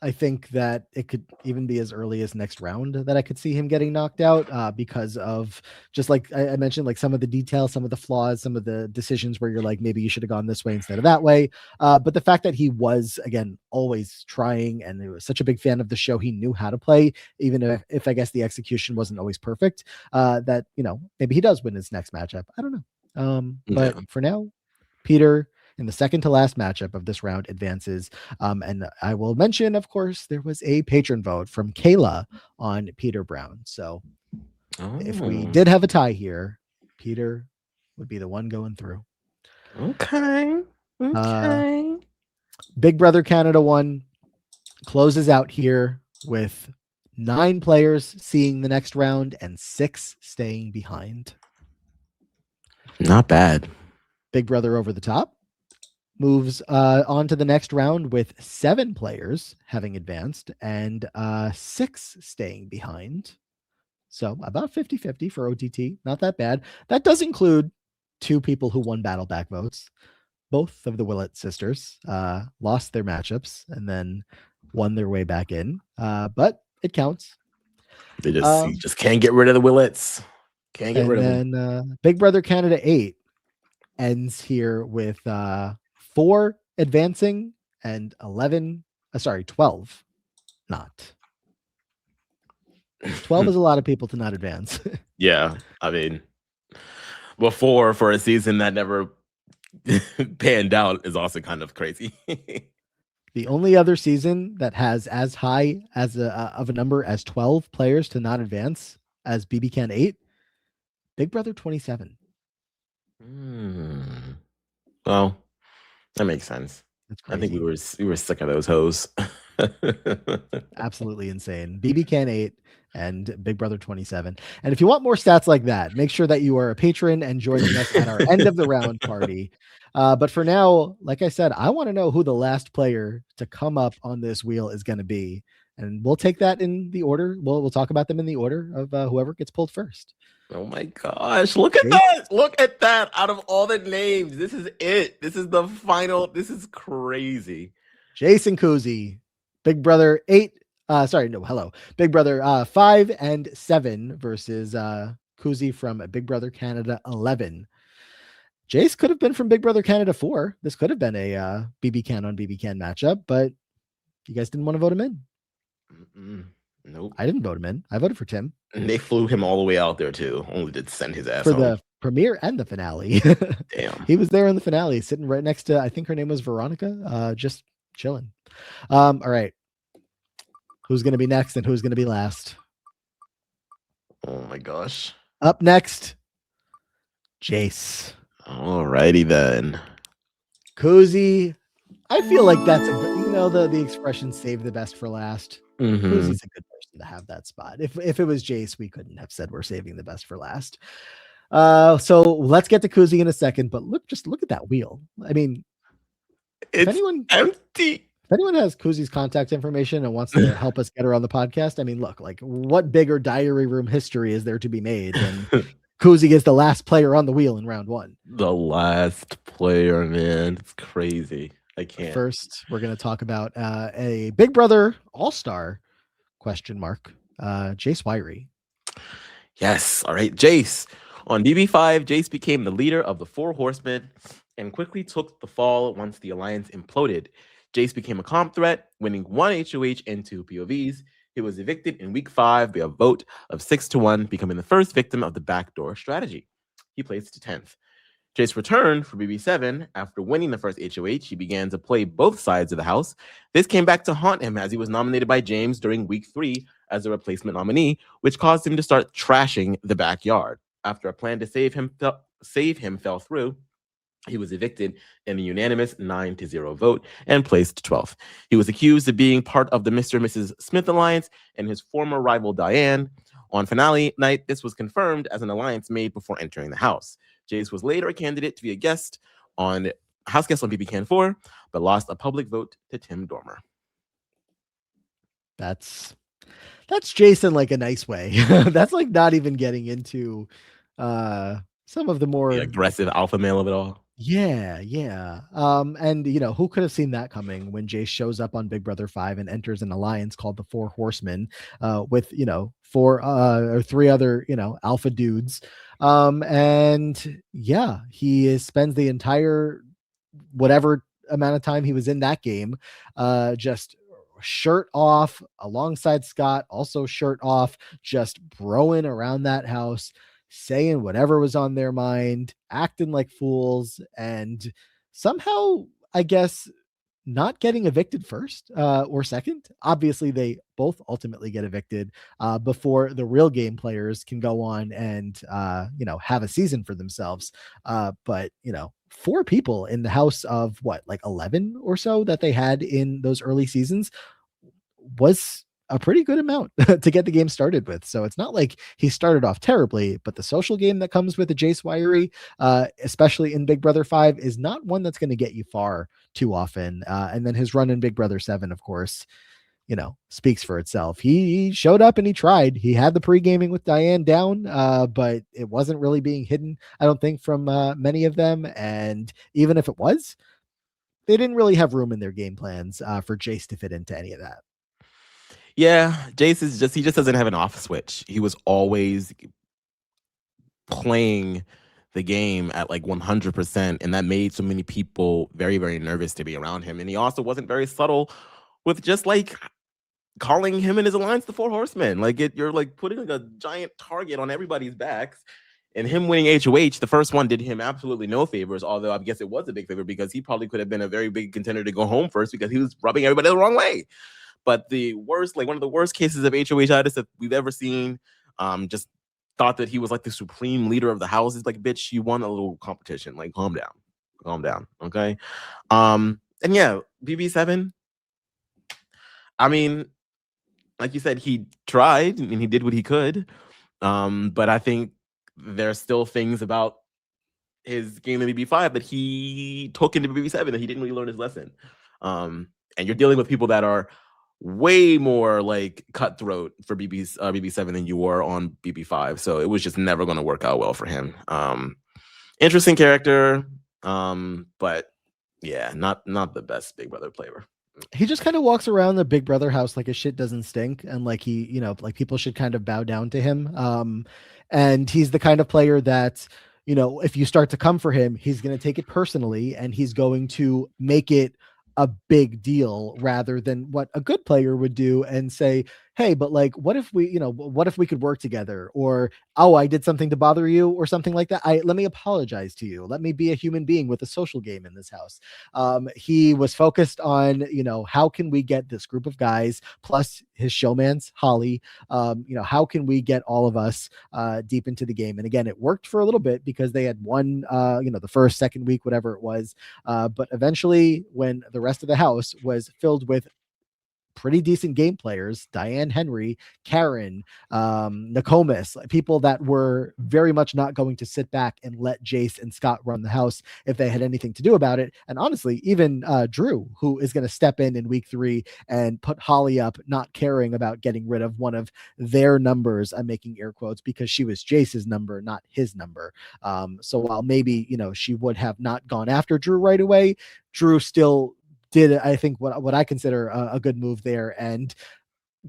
I think that it could even be as early as next round that I could see him getting knocked out because of just like I mentioned, like some of the details, some of the flaws, some of the decisions where you're like, maybe you should have gone this way instead of that way. But the fact that he was, again, always trying and he was such a big fan of the show, he knew how to play, even if I guess the execution wasn't always perfect, that, maybe he does win his next matchup. I don't know. But for now, Peter, in the second to last matchup of this round, advances. And I will mention, of course, there was a patron vote from Kayla on Peter Brown. So if we did have a tie here, Peter would be the one going through. Okay. Big Brother Canada 1 closes out here with 9 players seeing the next round and 6 staying behind. Not bad. Big Brother Over the Top moves on to the next round with 7 players having advanced and 6 staying behind. So about 50-50 for OTT. Not that bad. That does include 2 people who won battle back votes. Both of the Willett sisters lost their matchups and then won their way back in. But it counts. They just can't get rid of the Willets. Can't get rid of them. And then Big Brother Canada 8 ends here with 4 advancing and 12 not. 12 is a lot of people to not advance. Yeah, I mean, before for a season that never panned out is also kind of crazy. The only other season that has as high as of a number as 12 players to not advance as BB Can 8, Big Brother 27. Well, that makes sense. That's crazy. I think we were sick of those hoes. Absolutely insane. BB Can 8 and Big Brother 27. And if you want more stats like that, make sure that you are a patron and joining us at our end of the round party. But for now, like I said, I want to know who the last player to come up on this wheel is going to be. And we'll take that in the order. We'll talk about them in the order of whoever gets pulled first. Oh my gosh, look at that. Look at that. Out of all the names, this is it. This is the final. This is crazy. Jason Kuzi, Big Brother 8. Big Brother 5 and 7 versus Kuzi from Big Brother Canada 11. Jace could have been from Big Brother Canada 4. This could have been a BB Can on BB Can matchup, but you guys didn't want to vote him in. Nope. I didn't vote him in. I voted for Tim. And they flew him all the way out there too, only to send his ass for home. The premiere and the finale. Damn. He was there in the finale, sitting right next to, I think her name was Veronica, just chilling. All right. Who's going to be next and who's going to be last? Oh my gosh. Up next, Jace. Alrighty then. Kuzi. I feel like that's the expression save the best for last. Kuzi's a good person. person to have that spot. If it was Jace, we couldn't have said we're saving the best for last. So let's get to Kuzi in a second, but just look at that wheel. I mean, if It's anyone empty. if anyone has Kuzi's contact information and wants to help us get her on the podcast, I mean, look, like what bigger diary room history is there to be made than Kuzi is the last player on the wheel in round one? The last player, man. It's crazy. I can't. First, we're going to talk about a Big Brother All-Star question mark, Jace Wyrie. Yes. All right. Jace. On BB5, Jace became the leader of the Four Horsemen and quickly took the fall once the alliance imploded. Jace became a comp threat, winning 1 HOH and 2 POVs. He was evicted in week 5 by a vote of 6-1, becoming the first victim of the backdoor strategy. He placed 10th. Jace returned for BB7 after winning the first HOH. He began to play both sides of the house. This came back to haunt him as he was nominated by James during week 3 as a replacement nominee, which caused him to start trashing the backyard. After a plan to save him fell through, he was evicted in a unanimous 9-0 vote and placed 12th. He was accused of being part of the Mr. and Mrs. Smith alliance and his former rival Diane. On finale night, this was confirmed as an alliance made before entering the house. Jace was later a candidate to be a house guest on BB Can 4, but lost a public vote to Tim Dormer. That's Jason like a nice way. That's like not even getting into some of the more the aggressive alpha male of it all. Yeah. And who could have seen that coming when Jace shows up on Big Brother 5 and enters an alliance called the Four Horsemen, with 4 or 3 other alpha dudes, and yeah, he spends the entire whatever amount of time he was in that game, just shirt off alongside Scott, also shirt off, just broing around that house, saying whatever was on their mind, acting like fools, and somehow, I guess, not getting evicted first or second. Obviously, they both ultimately get evicted before the real game players can go on and have a season for themselves. But 4 people in the house of what, like 11 or so that they had in those early seasons was a pretty good amount to get the game started with. So it's not like he started off terribly, but the social game that comes with the Jace Wyrie, especially in Big Brother 5, is not one that's going to get you far too often. And then his run in Big Brother 7, of course, speaks for itself. He showed up and he tried. He had the pre-gaming with Diane down, but it wasn't really being hidden, I don't think, from many of them. And even if it was, they didn't really have room in their game plans for Jace to fit into any of that. Yeah, Jace he just doesn't have an off switch. He was always playing the game at like 100%, and that made so many people very, very nervous to be around him. And he also wasn't very subtle with just like calling him and his alliance the Four Horsemen. Like you're like putting like a giant target on everybody's backs. And him winning HOH, the first one, did him absolutely no favors, although I guess it was a big favor because he probably could have been a very big contender to go home first because he was rubbing everybody the wrong way. But one of the worst cases of HOH-itis that we've ever seen, just thought that he was like the supreme leader of the house. It's like, bitch, you won a little competition. Like, calm down, okay? And yeah, BB7, I mean, like you said, he tried and he did what he could. But I think there's still things about his game in BB5 that he took into BB7 that he didn't really learn his lesson. And you're dealing with people that are way more like cutthroat for BB7 than you were on BB5. So it was just never going to work out well for him. Interesting character, but yeah, not the best Big Brother player. He just kind of walks around the Big Brother house like his shit doesn't stink, and like he, like people should kind of bow down to him. And he's the kind of player that, if you start to come for him, he's going to take it personally and he's going to make it a big deal rather than what a good player would do and say, hey, but like, what if we could work together? Or, oh, I did something to bother you or something like that. Let me apologize to you. Let me be a human being with a social game in this house. He was focused on, how can we get this group of guys plus his showman's Holly, how can we get all of us deep into the game? And again, it worked for a little bit because they had won, the first, second week, whatever it was. But eventually when the rest of the house was filled with pretty decent game players, Diane Henry, Karen, Nokomis, people that were very much not going to sit back and let Jace and Scott run the house if they had anything to do about it. And honestly, even Drew, who is going to step in week 3 and put Holly up, not caring about getting rid of one of their numbers, I'm making air quotes, because she was Jace's number, not his number. So while maybe, she would have not gone after Drew right away, Drew still did, I think, what I consider a good move there, and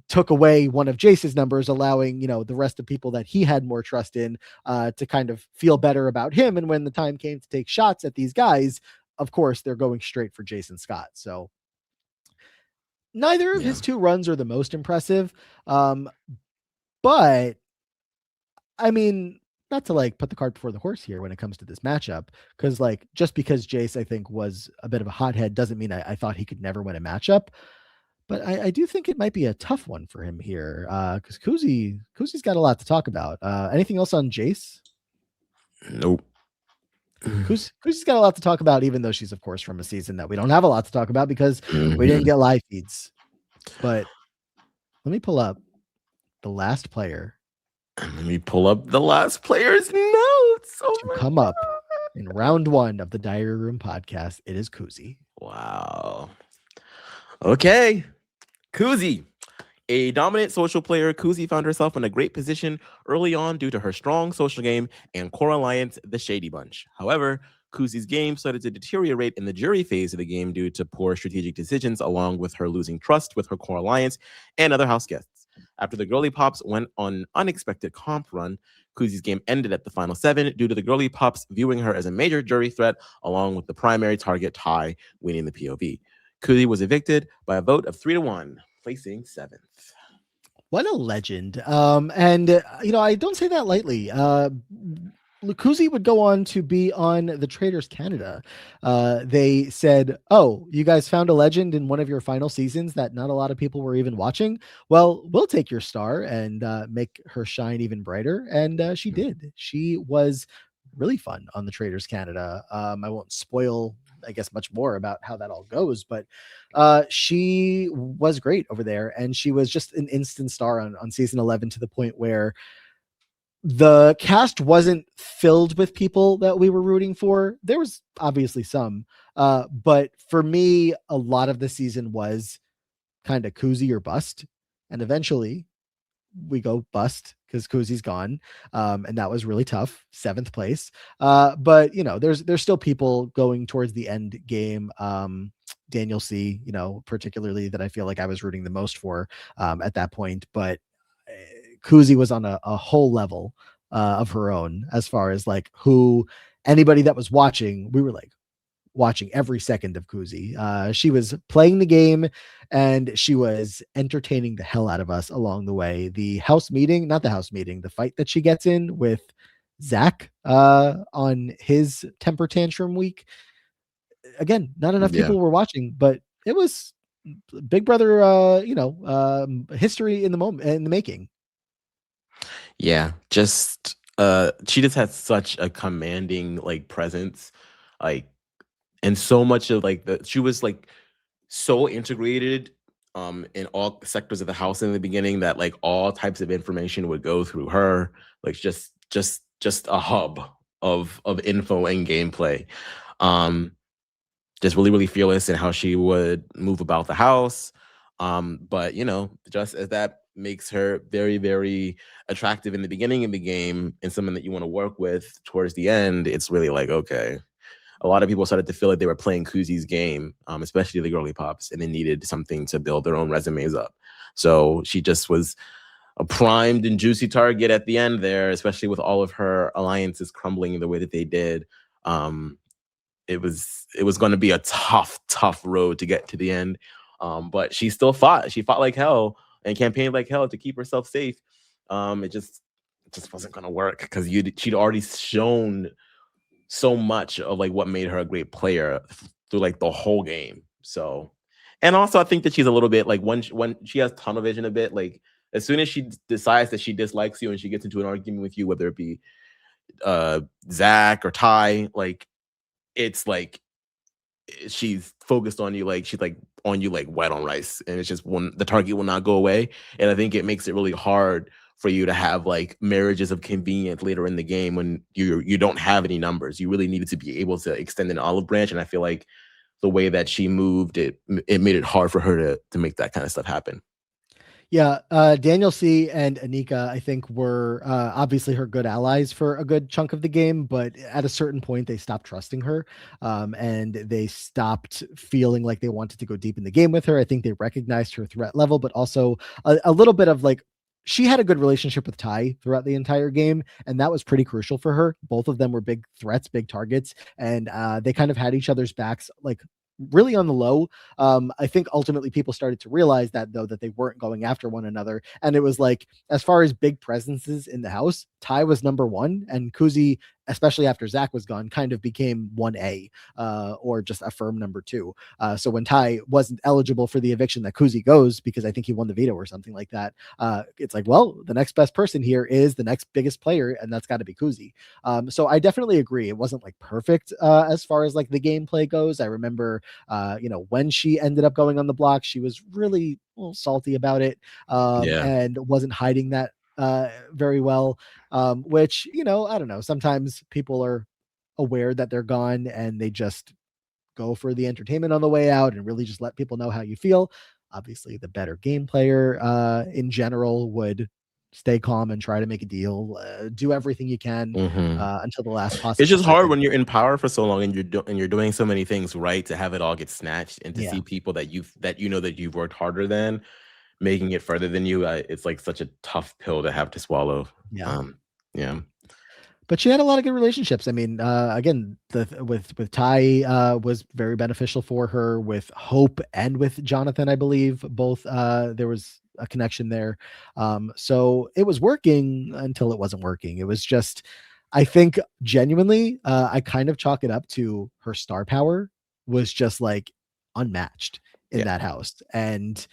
took away one of Jace's numbers, allowing, the rest of people that he had more trust in to kind of feel better about him. And when the time came to take shots at these guys, of course, they're going straight for Jason Scott. So neither of his 2 runs are the most impressive. But I mean, not to like put the cart before the horse here when it comes to this matchup, because like just because Jace I think was a bit of a hothead doesn't mean I thought he could never win a matchup. But I do think it might be a tough one for him here, because Kuzi's got a lot to talk about. Anything else on Jace? Nope. Kuzi's got a lot to talk about, even though she's of course from a season that we don't have a lot to talk about because we didn't get live feeds. But let me pull up the last player. Let me pull up the last player's notes. To come up in round 1 of the Diary Room podcast. It is Kuzi. Wow. Okay. Kuzi. A dominant social player, Kuzi found herself in a great position early on due to her strong social game and core alliance, the Shady Bunch. However, Kuzi's game started to deteriorate in the jury phase of the game due to poor strategic decisions, along with her losing trust with her core alliance and other house guests. After the Girly Pops went on an unexpected comp run, Kuzi's game ended at the final 7 due to the Girly Pops viewing her as a major jury threat, along with the primary target, Ty, winning the POV. Kuzi was evicted by a vote of 3-1, placing 7th. What a legend. And I don't say that lightly. Kuzi would go on to be on the Traders Canada. They said, "Oh, you guys found a legend in one of your final seasons that not a lot of people were even watching. Well, we'll take your star and make her shine even brighter." And she did. She was really fun on the Traders Canada. I won't spoil, I guess, much more about how that all goes, but she was great over there, and she was just an instant star on season 11, to the point where the cast wasn't filled with people that we were rooting for. There was obviously some, but for me, a lot of the season was kind of Kuzi or bust, and eventually we go bust because Kuzi's gone, and that was really tough. 7th place, but there's still people going towards the end game. Daniel C, particularly, that I feel like I was rooting the most for at that point, but Kuzi was on a whole level of her own, as far as like who anybody that was watching, we were like watching every second of Kuzi. She was playing the game and she was entertaining the hell out of us along the way. The fight that she gets in with Zach on his temper tantrum week. Again, not enough people were watching, but it was Big Brother, history in the making. Yeah, just she just had such a commanding like presence, like, and so much of like she was like so integrated in all sectors of the house in the beginning that like all types of information would go through her, like just a hub of info and gameplay. Just really fearless in how she would move about the house. But just as that makes her very attractive in the beginning of the game and someone that you want to work with towards the end, it's really like, okay, a lot of people started to feel like they were playing Kuzi's game, especially the Girly Pops, and they needed something to build their own resumes up. So she just was a primed and juicy target at the end there, especially with all of her alliances crumbling the way that they did. It was going to be a tough road to get to the end. But she still fought. She fought like hell and campaigned like hell to keep herself safe. It just wasn't going to work because she'd already shown so much of like what made her a great player through like the whole game. So, and also I think that she's a little bit like when she has tunnel vision a bit, like as soon as she decides that she dislikes you and she gets into an argument with you, whether it be Zach or Ty, like it's like she's focused on you, like she's like on you like white on rice, and it's just when the target will not go away. And I think it makes it really hard for you to have like marriages of convenience later in the game when you don't have any numbers. You really needed to be able to extend an olive branch, and I feel like the way that she moved it made it hard for her to make that kind of stuff happen. Yeah, Daniel C and Anika, I think, were obviously her good allies for a good chunk of the game, but at a certain point, they stopped trusting her, and they stopped feeling like they wanted to go deep in the game with her. I think they recognized her threat level, but also a little bit of like she had a good relationship with Ty throughout the entire game, and that was pretty crucial for her. Both of them were big threats, big targets, and they kind of had each other's backs, like really on the low. I think ultimately people started to realize that though that they weren't going after one another, and it was like as far as big presences in the house, Ty was number one, and Kuzi, especially after Zach was gone, kind of became 1A, or just a firm number two. So when Ty wasn't eligible for the eviction that Kuzi goes because I think he won the veto or something like that, it's like, well, the next best person here is the next biggest player, and that's got to be Kuzi. So I definitely agree. It wasn't like perfect as far as like the gameplay goes. I remember, when she ended up going on the block, she was really a little salty about it, Yeah. and wasn't hiding that very well. Which, I don't know. Sometimes people are aware that they're gone and they just go for the entertainment on the way out and really just let people know how you feel. Obviously, the better game player in general would stay calm and try to make a deal, do everything you can Mhm. until the last It's possible just hard second. when you're in power for so long and you're doing so many things right to have it all get snatched and to Yeah, see people that you've worked harder than making it further than you. It's like such a tough pill to have to swallow. yeah. Um, yeah. But she had a lot of good relationships. I mean, again, with Ty was very beneficial for her. With Hope and with Jonathan, I believe both there was a connection there. So it was working until it wasn't working. It was just, I think, genuinely, I kind of chalk it up to her star power was just like unmatched in Yeah. that house, and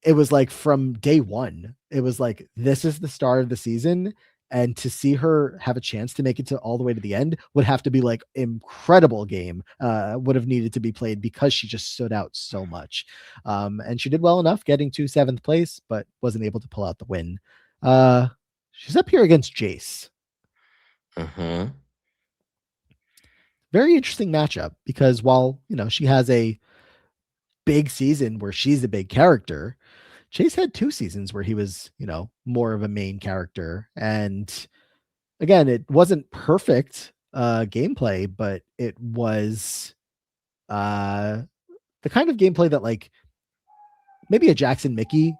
it was like from day one, it was like, this is the start of the season. And to see her have a chance to make it to all the way to the end would have to be like incredible game, would have needed to be played because she just stood out so much. And she did well enough getting to seventh place, but wasn't able to pull out the win. Uh, she's up here against Jace. Mhm. Very interesting matchup because while, she has a big season where she's a big character, Chase had two seasons where he was, more of a main character. And again, it wasn't perfect gameplay, but it was uh the kind of gameplay that like maybe a Jackson Mickey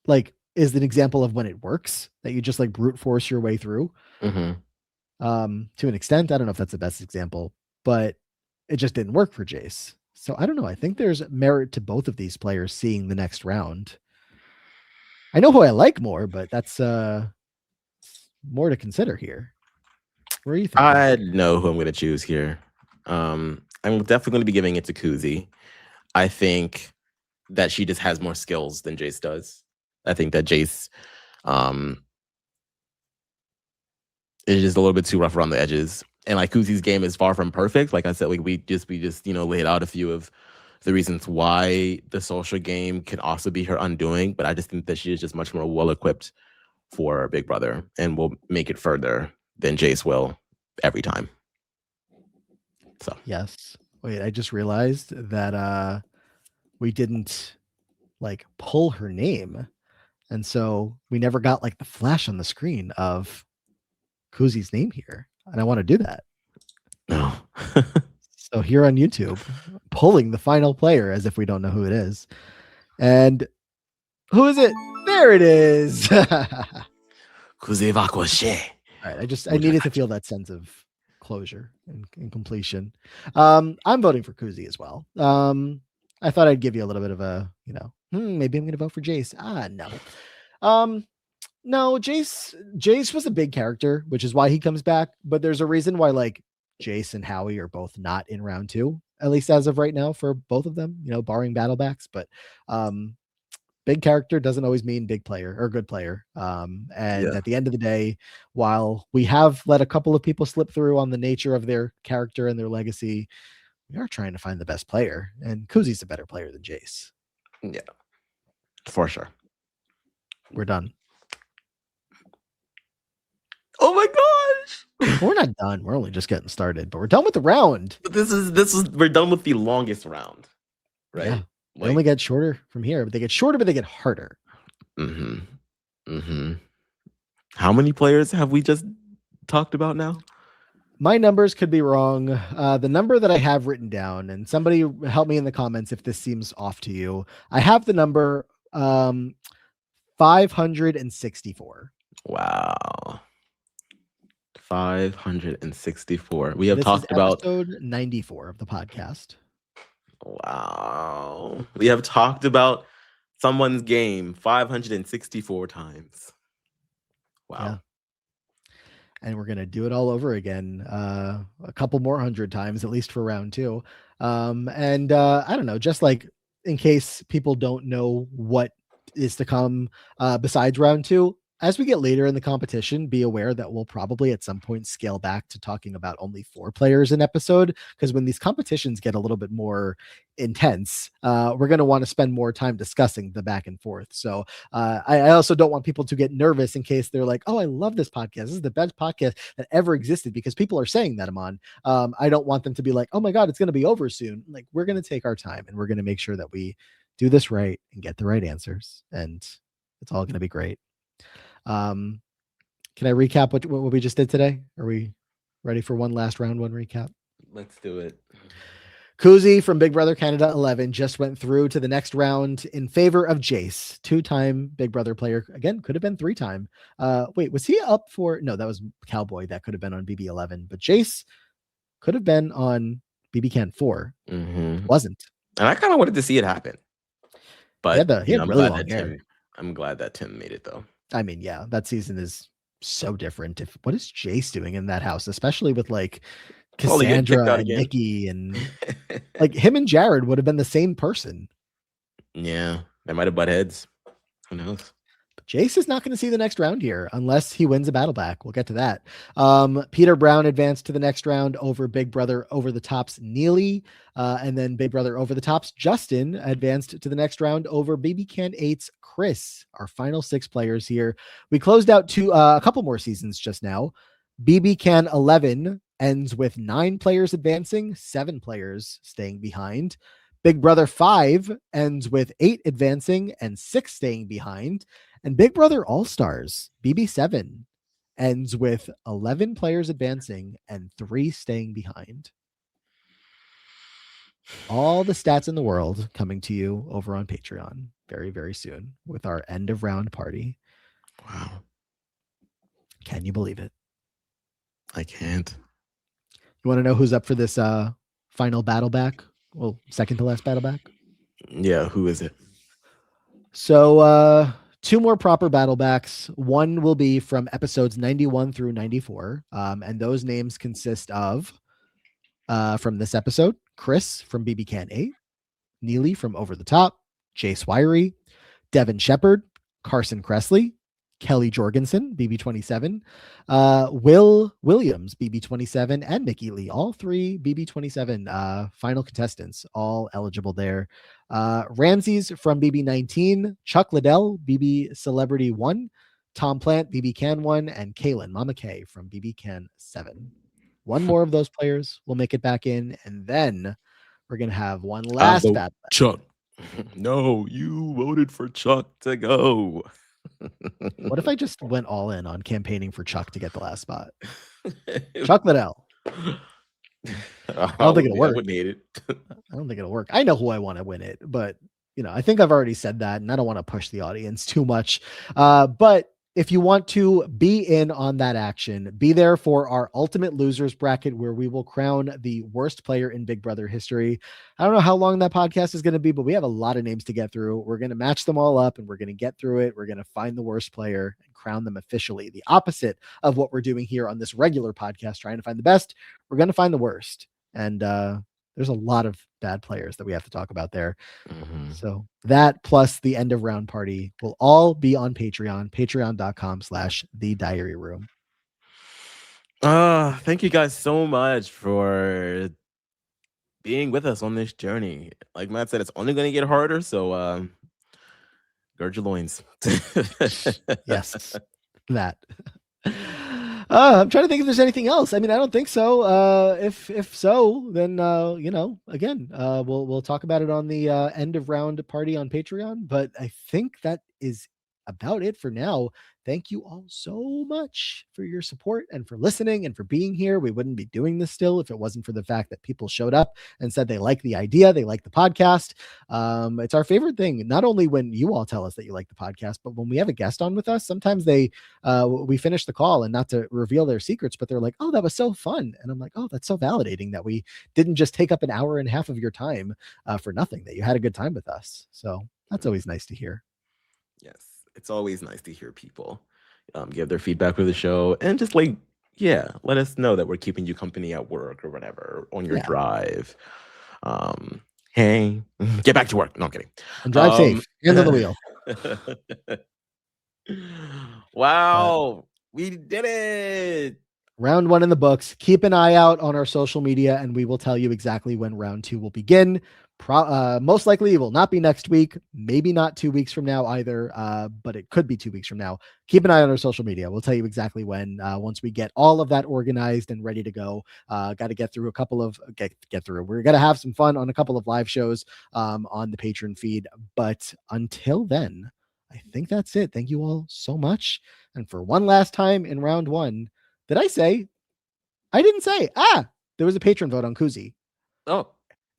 like is an example of when it works, that you just like brute force your way through. Mhm. To an extent. I don't know if that's the best example, but it just didn't work for Jace. So I don't know. I think there's merit to both of these players seeing the next round. I know who I like more, but that's more to consider here. What are you thinking? I know who I'm gonna choose here. I'm definitely gonna be giving it to Kuzi. I think that she just has more skills than Jace does. I think that Jace um is just a little bit too rough around the edges. And like Kuzi's game is far from perfect. Like I said, like we just laid out a few of the reasons why the social game can also be her undoing. But I just think that she is just much more well equipped for Big Brother and will make it further than Jace will every time. So Yes. Wait, I just realized that we didn't like pull her name. And so we never got like the flash on the screen of Kuzi's name here. And I want to do that. no. So here on YouTube, pulling the final player as if we don't know who it is. And who is it? There it is. All Kuzi Vakoshe. right. I needed to feel that sense of closure and completion. I'm voting for Kuzi as well. I thought I'd give you a little bit of a, maybe I'm gonna vote for Jace. No. Um, no, Jace was a big character, which is why he comes back. But there's a reason why like Jace and Howie are both not in round two, at least as of right now for both of them. Barring battlebacks. But big character doesn't always mean big player or good player. And Yeah. at the end of the day, while we have let a couple of people slip through on the nature of their character and their legacy, we are trying to find the best player, and Kuzi's a better player than Jace. Yeah, for sure. We're done. Oh my gosh. We're not done. We're only just getting started, but we're done with the round. But this is we're done with the longest round, right? Yeah. They only get shorter from here, but they get shorter, but they get harder. Mm-hmm. Mm-hmm. How many players have we just talked about now? My numbers could be wrong. The number that I have written down, and somebody help me in the comments if this seems off to you. I have the number 564. Wow. 564. We have This is talked about episode 94 of the podcast. wow. We have talked about someone's game 564 times. Wow. Yeah. And we're going to do it all over again a couple more 100 times, at least for round 2. And I don't know, just like in case people don't know what is to come besides round 2, as we get later in the competition, be aware that we'll probably at some point scale back to talking about only 4 players an episode, because when these competitions get a little bit more intense, we're going to want to spend more time discussing the back and forth. So I also don't want people to get nervous in case they're like, oh, I love this podcast. This is the best podcast that ever existed, because people are saying that, Aman. I don't want them to be like, oh my God, it's going to be over soon. Like, we're going to take our time and we're going to make sure that we do this right and get the right answers. And it's all going to be great. Can I recap what we just did today? Are we ready for one last round one recap? Let's do it. Kuzi from Big Brother Canada 11 just went through to the next round in favor of Jace, 2-time Big Brother player. Again, could have been 3-time. Wait, was he up for? No, that was Cowboy. That could have been on BB 11, but Jace could have been on BB Can 4. Mm-hmm. Wasn't. And I kind of wanted to see it happen. But he had really long hair. I'm glad that Tim made it though. I mean, yeah, that season is so different. What is Jace doing in that house, especially with like Cassandra and Nikki, and like him and Jared would have been the same person. Yeah, they might have butt heads. Who knows? But Jace is not going to see the next round here unless he wins a battle back. We'll get to that. Peter Brown advanced to the next round over Big Brother Over the Top's Neely. And then Big Brother Over the Top's Justin advanced to the next round over BB Can 8's Chris. Our final 6 players here. We closed out a couple more seasons just now. BB Can 11 ends with 9 players advancing, 7 players staying behind. Big Brother 5 ends with 8 advancing and 6 staying behind. And Big Brother All-Stars, BB7, ends with 11 players advancing and 3 staying behind. All the stats in the world coming to you over on Patreon very, very soon with our end of round party. Wow. Can you believe it? I can't. You want to know who's up for this final battle back? Well, second to last battle back? Yeah, who is it? So 2 more proper battle backs. One will be from episodes 91 through 94. And those names consist of, from this episode, Chris from BB Can 8, Neely from Over the Top, Jace Wiry, Devin Shepard, Carson Kressley, Kelly Jorgensen, BB27, Will Williams, BB27, and Mickey Lee, all 3 BB27 final contestants, all eligible there. Ramses from BB19, Chuck Liddell, BB Celebrity 1, Tom Plant, BB Can 1, and Kaylin Mama K from BB Can 7. One more of those players will make it back in, and then we're going to have one last battle. Chuck. No, you voted for Chuck to go. What if I just went all in on campaigning for Chuck to get the last spot? Chuck Liddell. I don't think it'll work. I wouldn't hate it. I don't think it'll work. I know who I want to win it, but I think I've already said that, and I don't want to push the audience too much. But if you want to be in on that action, be there for our ultimate losers bracket, where we will crown the worst player in Big Brother history. I don't know how long that podcast is going to be, but we have a lot of names to get through. We're going to match them all up and we're going to get through it. We're going to find the worst player and crown them officially. The opposite of what we're doing here on this regular podcast, trying to find the best. We're going to find the worst. And there's a lot of bad players that we have to talk about there. Mm-hmm. So that plus the end of round party will all be on Patreon, patreon.com/thediaryroom. Thank you guys so much for being with us on this journey. Like Matt said, it's only going to get harder. So gird your loins. Yes, that. I'm trying to think if there's anything else. I mean, I don't think so. If so, then again, we'll talk about it on the end of round party on Patreon. But I think that is about it for now. Thank you all so much for your support and for listening and for being here. We wouldn't be doing this still if it wasn't for the fact that people showed up and said they like the idea, they like the podcast. It's our favorite thing, not only when you all tell us that you like the podcast, but when we have a guest on with us. Sometimes we finish the call, and not to reveal their secrets, but they're like, "Oh, that was so fun," and I'm like, "Oh, that's so validating that we didn't just take up an hour and a half of your time for nothing. That you had a good time with us." So that's always nice to hear. Yes, it's always nice to hear people give their feedback for the show and just like, yeah, let us know that we're keeping you company at work or whatever on your Yeah. drive. Hey, get back to work. No, I'm kidding. And drive safe. Hands on the wheel. Wow, we did it. Round 1 in the books. Keep an eye out on our social media, and we will tell you exactly when round 2 will begin. Most likely it will not be next week, maybe not 2 weeks from now either, but it could be 2 weeks from now. Keep an eye on our social media. We'll tell you exactly when, once we get all of that organized and ready to go. Got to get through a couple of get through. We're gonna have some fun on a couple of live shows on the Patreon feed. But until then, I think that's it. Thank you all so much. And for one last time in round 1, did I say? I didn't say. There was a patron vote on Kuzi. Oh,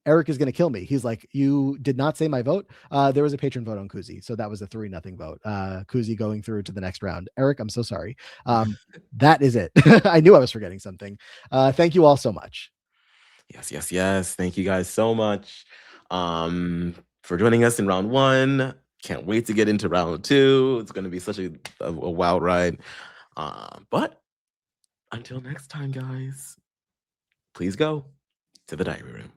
Eric is going to kill me. He's like, you did not say my vote. There was a patron vote on Kuzi. So that was a 3-0 vote. Kuzi going through to the next round. Eric, I'm so sorry. That is it. I knew I was forgetting something. Thank you all so much. Yes. Thank you guys so much for joining us in round 1. Can't wait to get into round 2. It's going to be such a wild ride. But until next time, guys, please go to the diary room.